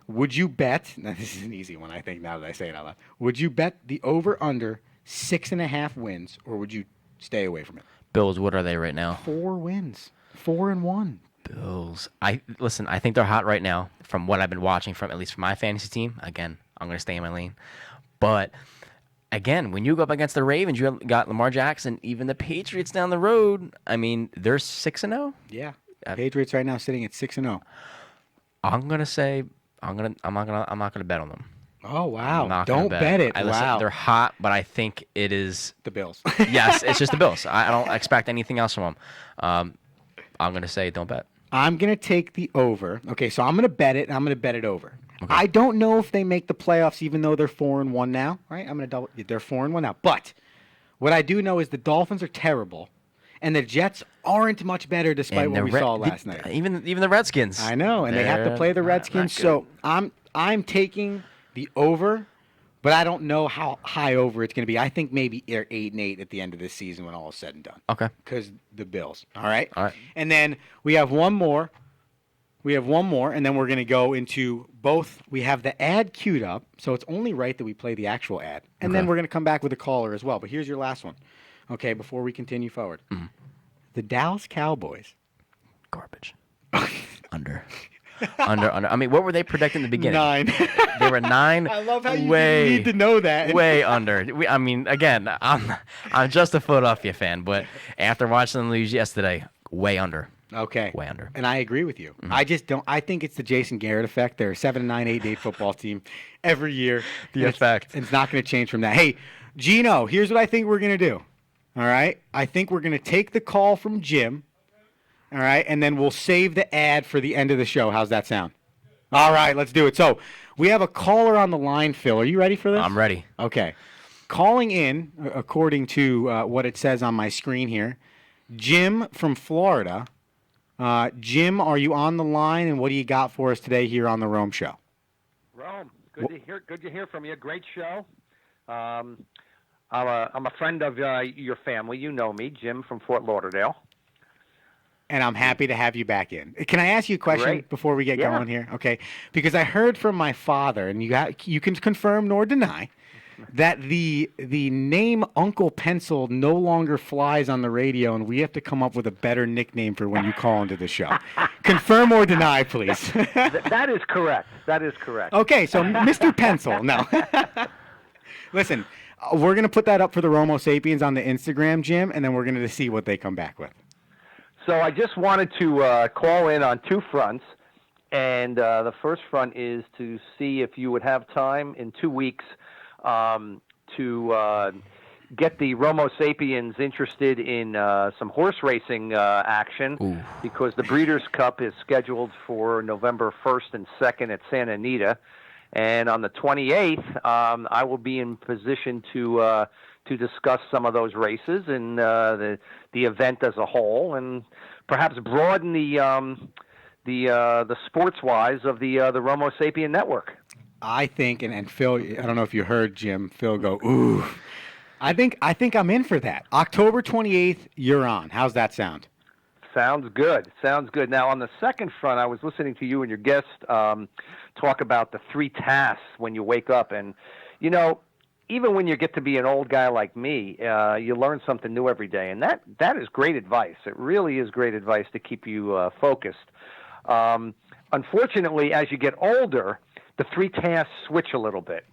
Would you bet? Now, this is an easy one, I think, now that I say it out loud. Would you bet the over under 6.5 wins, or would you stay away from it? Bills, what are they right now? 4 wins. 4-1. Bills. I think they're hot right now from what I've been watching from at least from my fantasy team. Again, I'm going to stay in my lane. But again, when you go up against the Ravens, you have got Lamar Jackson, even the Patriots down the road. I mean, they're 6-0. Yeah. Patriots right now sitting at 6-0. I'm going to say I'm not going to bet on them. Oh, I'm wow. not gonna Don't bet it. Listen, Wow. they're hot, but I think it is The Bills. yes, it's just the Bills. I don't expect anything else from them. I'm going to say don't bet. I'm going to take the over. Okay, so I'm going to bet it, and I'm going to bet it over. Okay. I don't know if they make the playoffs, even though they're 4-1 now. Right? I'm going to double. They're 4-1 now. But what I do know is the Dolphins are terrible, and the Jets aren't much better, despite what we saw last night. Even the Redskins. I know, and they have to play the Redskins. So I'm taking the over, but I don't know how high over it's going to be. I think maybe 8-8 at the end of this season when all is said and done. Okay. Because the Bills. All right? All right. And then we have one more. And then we're going to go into both. We have the ad queued up, so it's only right that we play the actual ad. And then Okay. we're going to come back with a caller as well. But here's your last one, okay, before we continue forward. Mm-hmm. The Dallas Cowboys. Garbage. Under. I mean, what were they predicting in the beginning? 9. They were 9. I love how you way, need to know that. Way under. I mean, again, I'm just a Philadelphia fan, but after watching them lose yesterday, way under. Okay. Way under. And I agree with you. I just don't. I think it's the Jason Garrett effect. They're a 7-9, 8-8 football team every year. The And effect. It's not going to change from that. Hey, Gino, here's what I think we're going to do. All right. I think we're going to take the call from Jim. All right. And then we'll save the ad for the end of the show. How's that sound? All right. Let's do it. So we have a caller on the line, Phil. Are you ready for this? I'm ready. Okay. Calling in, according to what it says on my screen here, Jim from Florida. Jim, are you on the line, and what do you got for us today here on the Rome Show? Rome, good to hear from you. Great show. I'm a friend of your family. You know me, Jim from Fort Lauderdale. And I'm happy to have you back in. Can I ask you a question Great. before we get Yeah. going here? Okay, because I heard from my father, and you can confirm nor deny that the name Uncle Pencil no longer flies on the radio, and we have to come up with a better nickname for when you call into the show. Confirm or deny, please. That is correct. That is correct. Okay, so Mr. Pencil. No. Listen, we're going to put that up for the Romo Sapiens on the Instagram, Jim, and then we're going to see what they come back with. So I just wanted to call in on two fronts. And the first front is to see if you would have time in 2 weeks to get the Romo Sapiens interested in some horse racing action, because the Breeders' Cup is scheduled for November 1st and 2nd at Santa Anita. And on the 28th, I will be in position to discuss some of those races and the event as a whole, and perhaps broaden the sports-wise of the Romo Sapien Network. I think, and Phil, I don't know if you heard Jim, Phil go, ooh. I think I'm in for that. October 28th, you're on. How's that sound? Sounds good. Sounds good. Now, on the second front, I was listening to you and your guest talk about the 3 tasks when you wake up. And, you know, even when you get to be an old guy like me, you learn something new every day. And that is great advice. It really is great advice to keep you focused. Unfortunately, as you get older, the 3 tasks switch a little bit.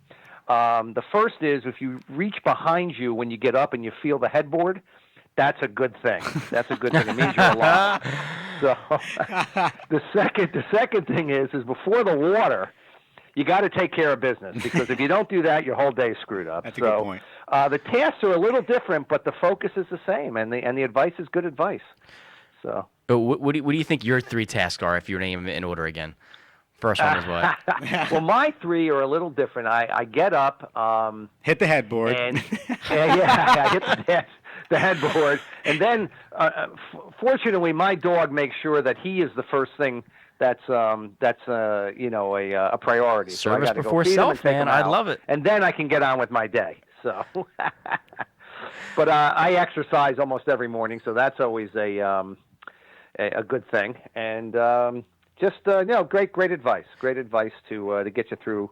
The first is if you reach behind you when you get up and you feel the headboard, that's a good thing. That's a good thing. It means you're alive. So the second thing is before the water, you got to take care of business, because if you don't do that, your whole day's screwed up. That's a good point. The tasks are a little different, but the focus is the same, and the advice is good advice. So. What do you think your 3 tasks are if you name them in order again? First one is what? Well, my 3 are a little different. I get up. Hit the headboard. And I hit the headboard, and then fortunately, my dog makes sure that he is the first thing that's a priority. Service so I gotta before go feed him self, and take man. him I out, love it. And then I can get on with my day. So, but I exercise almost every morning, so that's always a good thing. And great advice. Great advice to get you through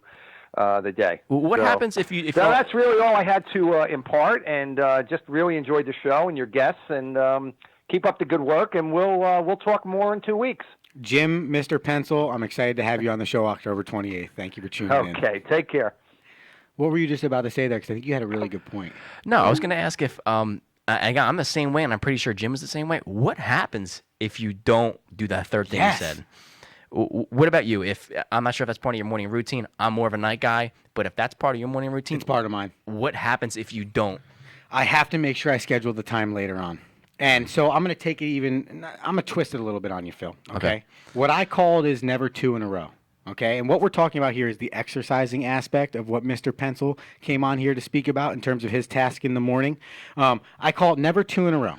the day. What happens if you? So that's really all I had to impart, and just really enjoyed the show and your guests, and keep up the good work, and we'll talk more in 2 weeks. Jim, Mr. Pencil, I'm excited to have you on the show October 28th. Thank you for tuning in. Okay, take care. What were you just about to say there? Because I think you had a really good point. No, I was going to ask if I'm the same way, and I'm pretty sure Jim is the same way. What happens if you don't do that third thing Yes. you said? What about you? If I'm not sure if that's part of your morning routine. I'm more of a night guy, but if that's part of your morning routine, It's part of mine. what happens if you don't? I have to make sure I schedule the time later on. And so I'm going to take it I'm going to twist it a little bit on you, Phil. Okay? What I called is never 2 in a row. Okay? And what we're talking about here is the exercising aspect of what Mr. Pencil came on here to speak about in terms of his task in the morning. I call it never 2 in a row.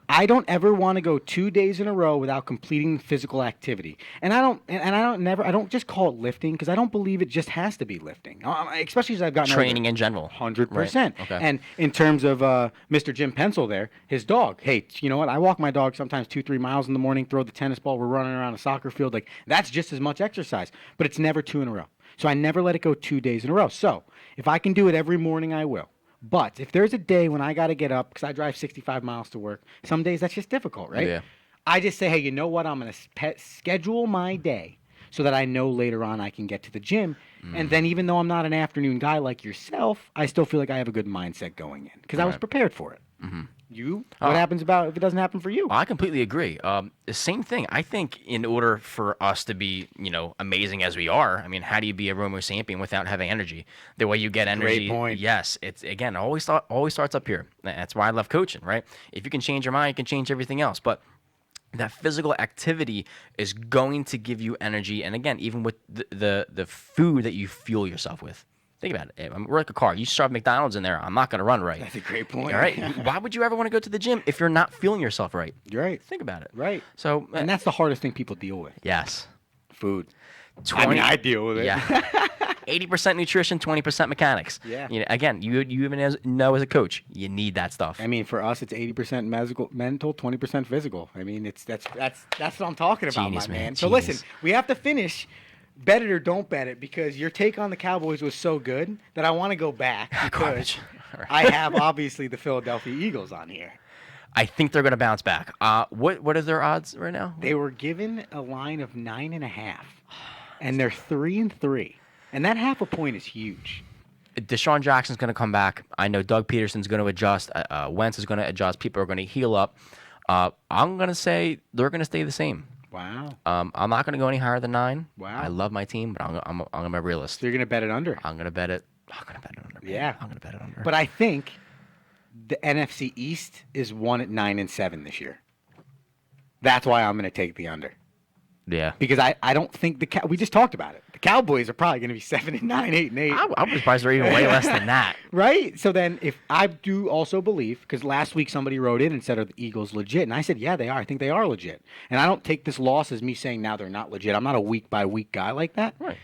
I don't ever want to go 2 days in a row without completing physical activity. And I don't just call it lifting, because I don't believe it just has to be lifting. Especially as I've gotten Training older. in general. 100%. Right. Okay. And in terms of Mr. Jim Pencil there, his dog, hey, you know what? I walk my dog sometimes 2-3 miles in the morning, throw the tennis ball, we're running around a soccer field. Like, that's just as much exercise. But it's never 2 in a row. So I never let it go 2 days in a row. So if I can do it every morning, I will. But if there's a day when I got to get up, because I drive 65 miles to work, some days that's just difficult, right? Yeah. I just say, hey, you know what? I'm going to schedule my day so that I know later on I can get to the gym. And then even though I'm not an afternoon guy like yourself, I still feel like I have a good mindset going in because I was prepared for it. What happens about if it doesn't happen for you? I completely agree. The same thing. I think in order for us to be, amazing as we are, I mean, how do you be a Romo Sapien without having energy? The way you get energy. Great point. Yes, it's again always starts up here. That's why I love coaching, right? If you can change your mind, you can change everything else. But that physical activity is going to give you energy, and again, even with the food that you fuel yourself with. Think about it. We're like a car. You shove McDonald's in there, I'm not going to run right. That's a great point. All right. Why would you ever want to go to the gym if you're not feeling yourself right? You're right. Think about it. Right. So, And that's the hardest thing people deal with. yes. Food. I deal with it. Yeah. 80% nutrition, 20% mechanics. Yeah. Again, you even know as a coach, you need that stuff. I mean, for us, it's 80% mental, 20% physical. I mean, that's what I'm talking about, Genius, my man. man. So Genius. listen, we have to finish. Bet it or don't bet it, because your take on the Cowboys was so good that I want to go back because Garbage. I have obviously the Philadelphia Eagles on here. I think they're going to bounce back. What are their odds right now? They were given a line of 9.5, and they're 3-3, and that half a point is huge. Deshaun Jackson's going to come back. I know Doug Peterson's going to adjust. Wentz is going to adjust. People are going to heal up. I'm going to say they're going to stay the same. Wow. I'm not going to go any higher than 9. Wow. I love my team, but I'm going to be a realist. So you're going to bet it under. I'm going to bet it. I'm going to bet it under. Man. Yeah. I'm going to bet it under. But I think the NFC East is 1-9-7 this year. That's why I'm going to take the under. yeah. Because I don't think we just talked about it. The Cowboys are probably going to be 7-9, 8-8. I'm surprised they're even way less than that. Right? So then if I do also believe, because last week somebody wrote in and said, are the Eagles legit? And I said, yeah, they are. I think they are legit. And I don't take this loss as me saying now they're not legit. I'm not a week-by-week guy like that. Right.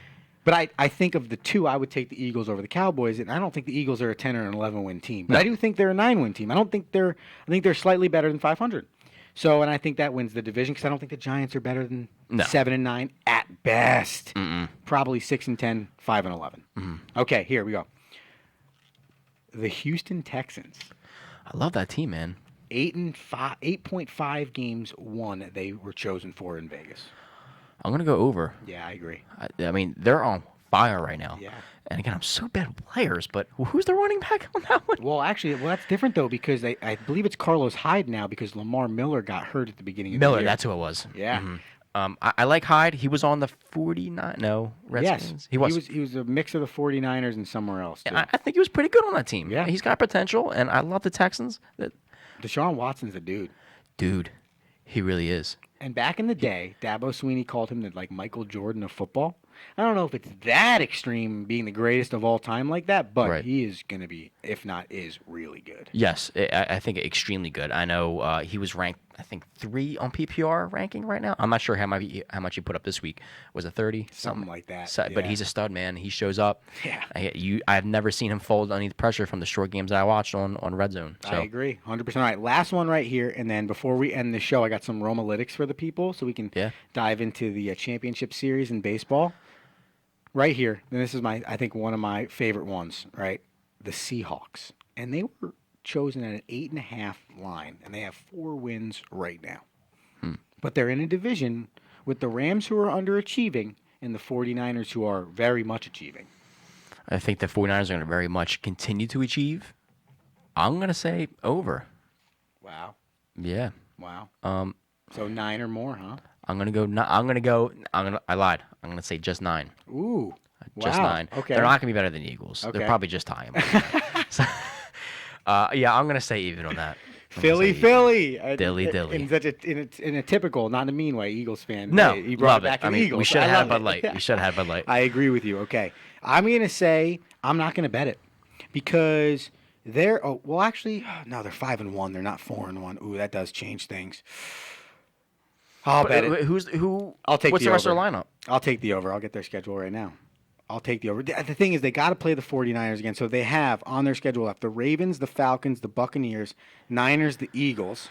But I think of the two, I would take the Eagles over the Cowboys, and I don't think the Eagles are a 10 or an 11-win team. But I do think they're a 9-win team. I think they're slightly better than 500. So, and I think that wins the division because I don't think the Giants are better than 7-9 at best. Probably 6-10, 5-11. Okay, here we go. The Houston Texans. I love that team, man. 8.5 games won. They were chosen for in Vegas. I'm going to go over. Yeah, I agree. I mean, they're on fire right now. Yeah. And again, I'm so bad with players, but who's the running back on that one? Well, actually, that's different though because I believe it's Carlos Hyde now because Lamar Miller got hurt at the beginning of the year. That's who it was. Yeah. I like Hyde. He was on the 49. No, Redskins. Yes. He was a mix of the 49ers and somewhere else. Too. I think he was pretty good on that team. Yeah. He's got potential, and I love the Texans. Deshaun Watson's a dude. Dude, he really is. And back in the day, Dabo Swinney called him the Michael Jordan of football. I don't know if it's that extreme, being the greatest of all time like that, but he is going to be, if not is, really good. Yes, I think extremely good. I know he was ranked, I think, 3 on PPR ranking right now. I'm not sure how much he put up this week. Was it 30? Something like that. So, but he's a stud, man. He shows up. Yeah. I've never seen him fold underneath pressure from the short games that I watched on Red Zone. So. I agree, 100% right. Last one right here, and then before we end the show, I got some Romalytics for the people so we can dive into the championship series in baseball. Right here, and this is I think one of my favorite ones, right? The Seahawks. And they were chosen at an 8.5 line, and they have 4 wins right now. But they're in a division with the Rams who are underachieving and the 49ers who are very much achieving. I think the 49ers are going to very much continue to achieve. I'm going to say over. Wow. Yeah. Wow. So 9 or more, huh? I lied. I'm gonna say just 9. Ooh. Just wow. 9. Okay. They're not gonna be better than the Eagles. Okay. They're probably just high. So, yeah, I'm gonna say even on that. Philly. Dilly. In a typical, not in a mean way, Eagles fan. No, Hey, you brought love it. back I the mean, Eagles. we should have I had love Bud it. Light. We should have had Bud Light. I agree with you. Okay. I'm going to say I'm not going to bet it because they're no, they're 5-1. They're not 4-1. Ooh, that does change things. I'll bet it. I'll take What's the the rest over. of their lineup? I'll take the over. I'll get their schedule right now. I'll take the over. The thing is, they got to play the 49ers again. So they have on their schedule left the Ravens, the Falcons, the Buccaneers, Niners, the Eagles,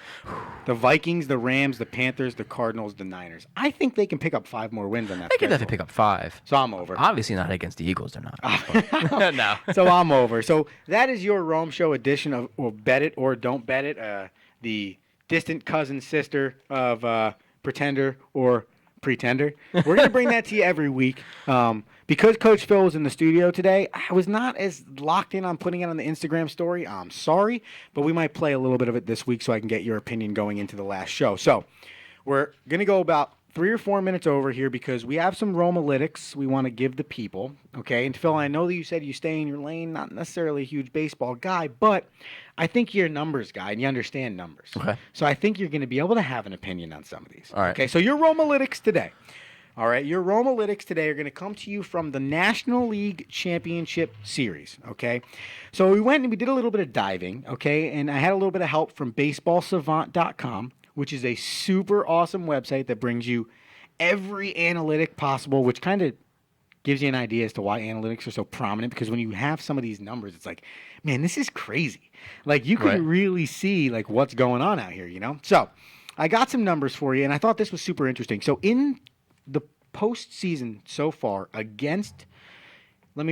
the Vikings, the Rams, the Panthers, the Cardinals, the Niners. I think they can pick up 5 more wins on that. They could definitely pick up 5. So I'm over. Obviously not against the Eagles. They're not. No. So I'm over. So that is your Rome Show edition of Bet It or Don't Bet It. The distant cousin sister of Pretender or pretender. We're going to bring that to you every week. Because Coach Phil was in the studio today, I was not as locked in on putting it on the Instagram story. I'm sorry, but we might play a little bit of it this week so I can get your opinion going into the last show. So we're going to go about 3 or 4 minutes over here because we have some Romalytics we want to give the people. Okay, and Phil, I know that you said you stay in your lane, not necessarily a huge baseball guy, but I think you're a numbers guy and you understand numbers. Okay. So I think you're going to be able to have an opinion on some of these. All right. Okay, so your Romalytics today. All right, your Romalytics today are going to come to you from the National League Championship Series, okay? So we went and we did a little bit of diving, okay? And I had a little bit of help from baseballsavant.com, which is a super awesome website that brings you every analytic possible, which kind of gives you an idea as to why analytics are so prominent, because when you have some of these numbers, it's like, man, this is crazy. Like, you can really see, like, what's going on out here, you know? So I got some numbers for you, and I thought this was super interesting. So in the postseason so far against the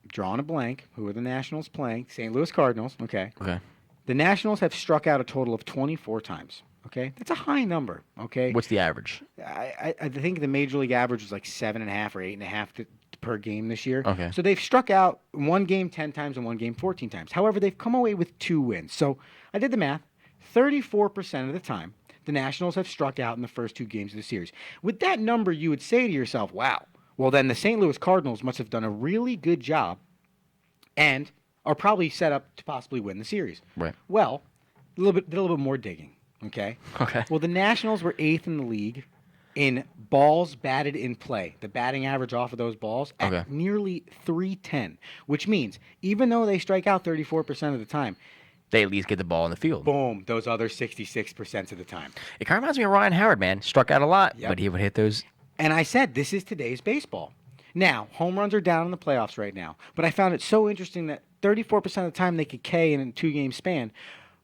drawing a blank, who are the Nationals playing? St. Louis Cardinals, okay. Okay. The Nationals have struck out a total of 24 times, okay? That's a high number, okay? What's the average? I think the Major League average was like 7.5 or 8.5 per game this year. Okay. So they've struck out one game 10 times and one game 14 times. However, they've come away with 2 wins. So I did the math. 34% of the time, the Nationals have struck out in the first 2 games of the series. With that number, you would say to yourself, wow, well, then the St. Louis Cardinals must have done a really good job and are probably set up to possibly win the series. Right. Well, did a little bit more digging, okay? Okay. Well, the Nationals were 8th in the league in balls batted in play, the batting average off of those balls, at nearly 310, which means even though they strike out 34% of the time, they at least get the ball in the field. Boom, those other 66% of the time. It kind of reminds me of Ryan Howard, man. Struck out a lot, but he would hit those. And I said, this is today's baseball. Now, home runs are down in the playoffs right now, but I found it so interesting that 34% of the time they could K in a 2-game span,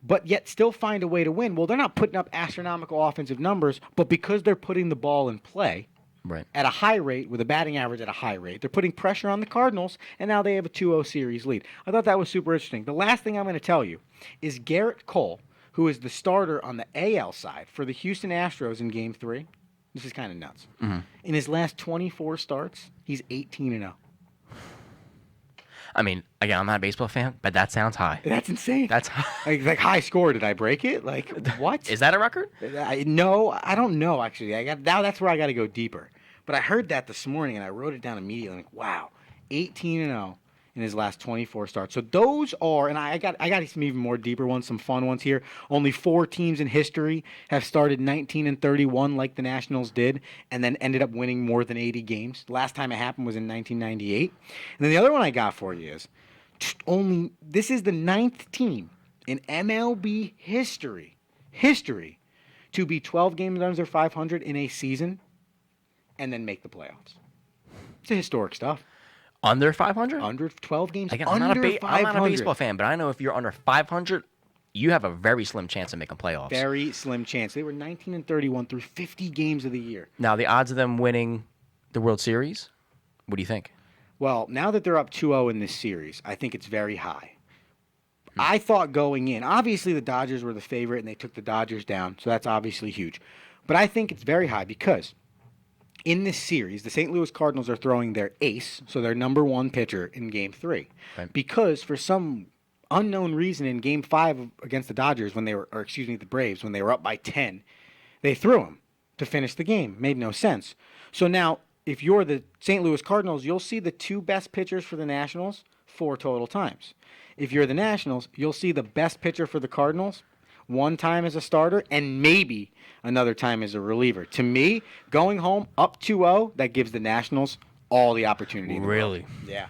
but yet still find a way to win. Well, they're not putting up astronomical offensive numbers, but because they're putting the ball in play, right, at a high rate, with a batting average at a high rate, they're putting pressure on the Cardinals, and now they have a 2-0 series lead. I thought that was super interesting. The last thing I'm going to tell you is Garrett Cole, who is the starter on the AL side for the Houston Astros in Game 3. This is kind of nuts. Mm-hmm. In his last 24 starts, he's 18-0. I mean, again, I'm not a baseball fan, but that sounds high. That's insane. That's high. Like high score. Did I break it? Like, what? Is that a record? No, I don't know, actually. Now that's where I got to go deeper. But I heard that this morning, and I wrote it down immediately. Like, wow, 18-0 in his last 24 starts. So those are, and I got some even more deeper ones, some fun ones here. Only 4 teams in history have started 19-31 like the Nationals did, and then ended up winning more than 80 games. The last time it happened was in 1998. And then the other one I got for you is this is the 9th team in MLB history to be 12 games under 500 in a season and then make the playoffs. It's historic stuff. Under 500? Under 12 games. Again, under I'm not a 500. baseball fan, but I know if you're under 500, you have a very slim chance of making playoffs. Very slim chance. They were 19-31 through 50 games of the year. Now, the odds of them winning the World Series, what do you think? Well, now that they're up 2-0 in this series, I think it's very high. I thought going in, obviously the Dodgers were the favorite and they took the Dodgers down, so that's obviously huge. But I think it's very high because in this series, the St. Louis Cardinals are throwing their ace, so their number 1 pitcher in Game 3. Right. Because for some unknown reason in Game 5 against the Dodgers, the Braves, when they were up by 10, they threw him to finish the game. Made no sense. So now, if you're the St. Louis Cardinals, you'll see the 2 best pitchers for the Nationals 4 total times. If you're the Nationals, you'll see the best pitcher for the Cardinals 1 time as a starter and maybe another time as a reliever. To me, going home up 2-0, that gives the Nationals all the opportunity. Really? Yeah.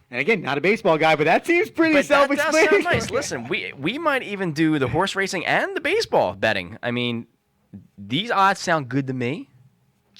And again, not a baseball guy, but that seems pretty self-explanatory. That sounds nice. Listen, we might even do the horse racing and the baseball betting. I mean, these odds sound good to me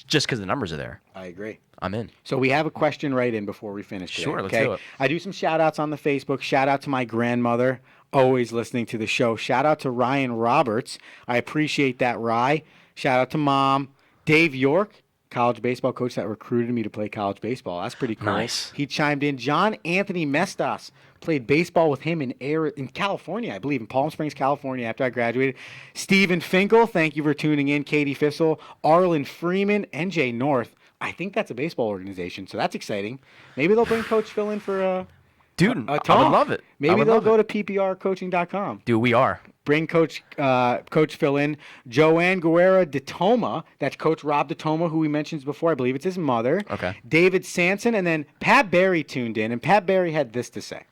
just because the numbers are there. I agree. I'm in. So we have a question right in before we finish today. Sure, let's okay? do it. I do some shout-outs on the Facebook. Shout out to my grandmother, always listening to the show. Shout out to Ryan Roberts. I appreciate that, Rye. Shout out to Mom. Dave York, college baseball coach that recruited me to play college baseball. That's pretty cool. Nice. He chimed in. John Anthony Mestas played baseball with him in California, I believe, in Palm Springs, California, after I graduated. Stephen Finkel, thank you for tuning in. Katie Fissel, Arlen Freeman, NJ North. I think that's a baseball organization, so that's exciting. Maybe they'll bring Coach Phil in for a Dude, I talk. would love it. Maybe they'll go to pprcoaching.com. Dude, we are. Bring Coach Phil in. Joanne Guerra DeToma. That's Coach Rob DeToma, who we mentioned before. I believe it's his mother. Okay. David Sanson. And then Pat Barry tuned in. And Pat Barry had this to say.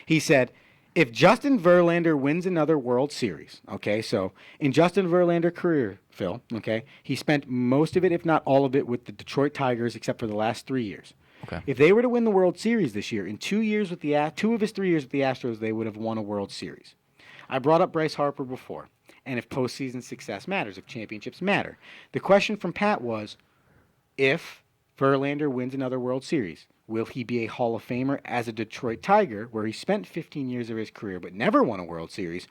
He said, if Justin Verlander wins another World Series, okay, so in Justin Verlander's career, Phil, okay, he spent most of it, if not all of it, with the Detroit Tigers, except for the last 3 years. Okay. If they were to win the World Series this year, in 2 years with the 2 of his 3 years with the Astros, they would have won a World Series. I brought up Bryce Harper before, and if postseason success matters, if championships matter. The question from Pat was, if Verlander wins another World Series, will he be a Hall of Famer as a Detroit Tiger, where he spent 15 years of his career but never won a World Series,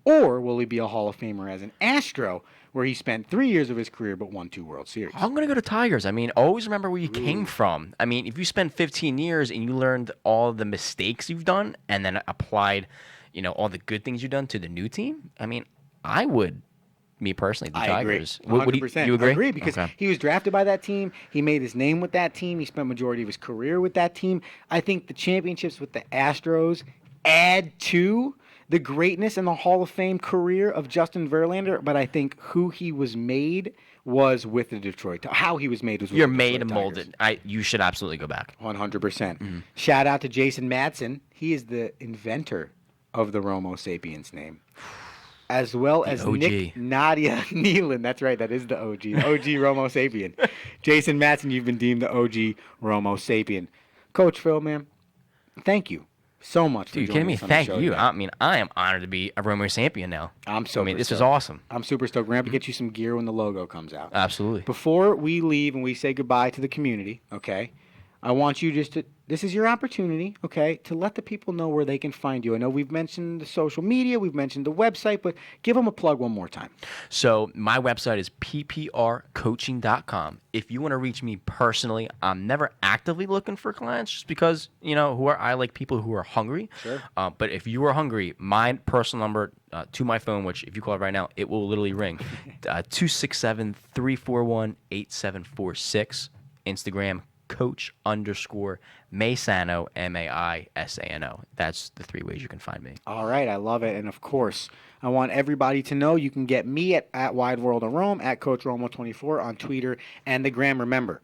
or will he be a Hall of Famer as an Astro, where he spent 3 years of his career but won 2 World Series? I'm going to go to Tigers. I mean, always remember where you came from. I mean, if you spend 15 years and you learned all the mistakes you've done and then applied, all the good things you've done to the new team, I mean, I would, me personally, the Tigers. I agree. 100%. What do you agree? I agree because Okay. he was drafted by that team. He made his name with that team. He spent majority of his career with that team. I think the championships with the Astros add to the greatness and the Hall of Fame career of Justin Verlander, but I think who he was made was with the Detroit. How he was made was with You're the made Detroit and Tigers. molded. You should absolutely go back. 100%. Shout out to Jason Madsen. He is the inventor of the Romo Sapiens name, as well as OG. Nick Nadia Nealon. That's right. That is the OG. The OG Romo Sapien. Jason Madsen, you've been deemed the OG Romo Sapien. Coach Phil, man, thank you so much for Dude, you joining kidding me? us on the Thank show you. today. I mean, I am honored to be a Romo Sampion now. This is stoked. awesome. I'm super stoked. We're going to get you some gear when the logo comes out. Absolutely. Before we leave and we say goodbye to the community, okay, I want you just to, this is your opportunity, okay, to let the people know where they can find you. I know we've mentioned the social media, we've mentioned the website, but give them a plug one more time. So my website is pprcoaching.com. If you want to reach me personally, I'm never actively looking for clients just because, I like people who are hungry. Sure. But if you are hungry, my personal number to my phone, which if you call it right now, it will literally ring, 267-341-8746. Instagram, Coach_Maisano, Maisano. That's the 3 ways you can find me. All right, I love it. And of course, I want everybody to know you can get me at Wide World of Rome, at Coach Romo24 on Twitter and the Gram. Remember,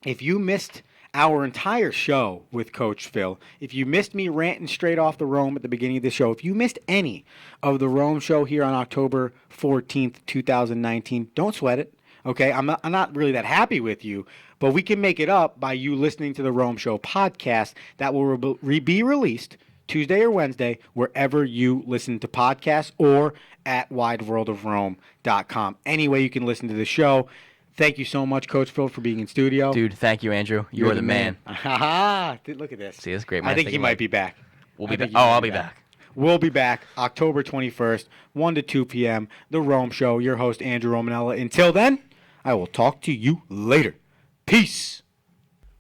if you missed our entire show with Coach Phil, if you missed me ranting straight off the Rome at the beginning of the show, if you missed any of the Rome show here on October 14th, 2019, don't sweat it. Okay, I'm not really that happy with you, but we can make it up by you listening to the Rome Show podcast that will be released Tuesday or Wednesday, wherever you listen to podcasts, or at wideworldofrome.com. Any way you can listen to the show. Thank you so much, Coach Phil, for being in studio. Dude, thank you, Andrew. You're the man. Look at this. See, that's great. I think he might be back. We'll be I think back. he Oh, might I'll be back. We'll be back October 21st, 1 to 2 p.m., The Rome Show. Your host, Andrew Romanella. Until then, I will talk to you later. Peace.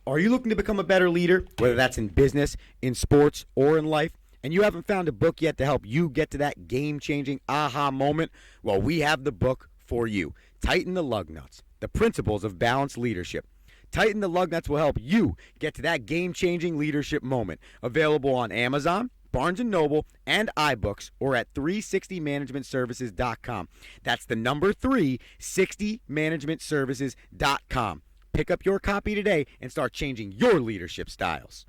Are you looking to become a better leader, whether that's in business, in sports, or in life, and you haven't found a book yet to help you get to that game-changing aha moment? Well, we have the book for you. Tighten the Lug Nuts, The Principles of Balanced Leadership. Tighten the Lug Nuts will help you get to that game-changing leadership moment. Available on Amazon, Barnes & Noble, and iBooks, or at 360managementservices.com. That's the number 360managementservices.com. Pick up your copy today and start changing your leadership styles.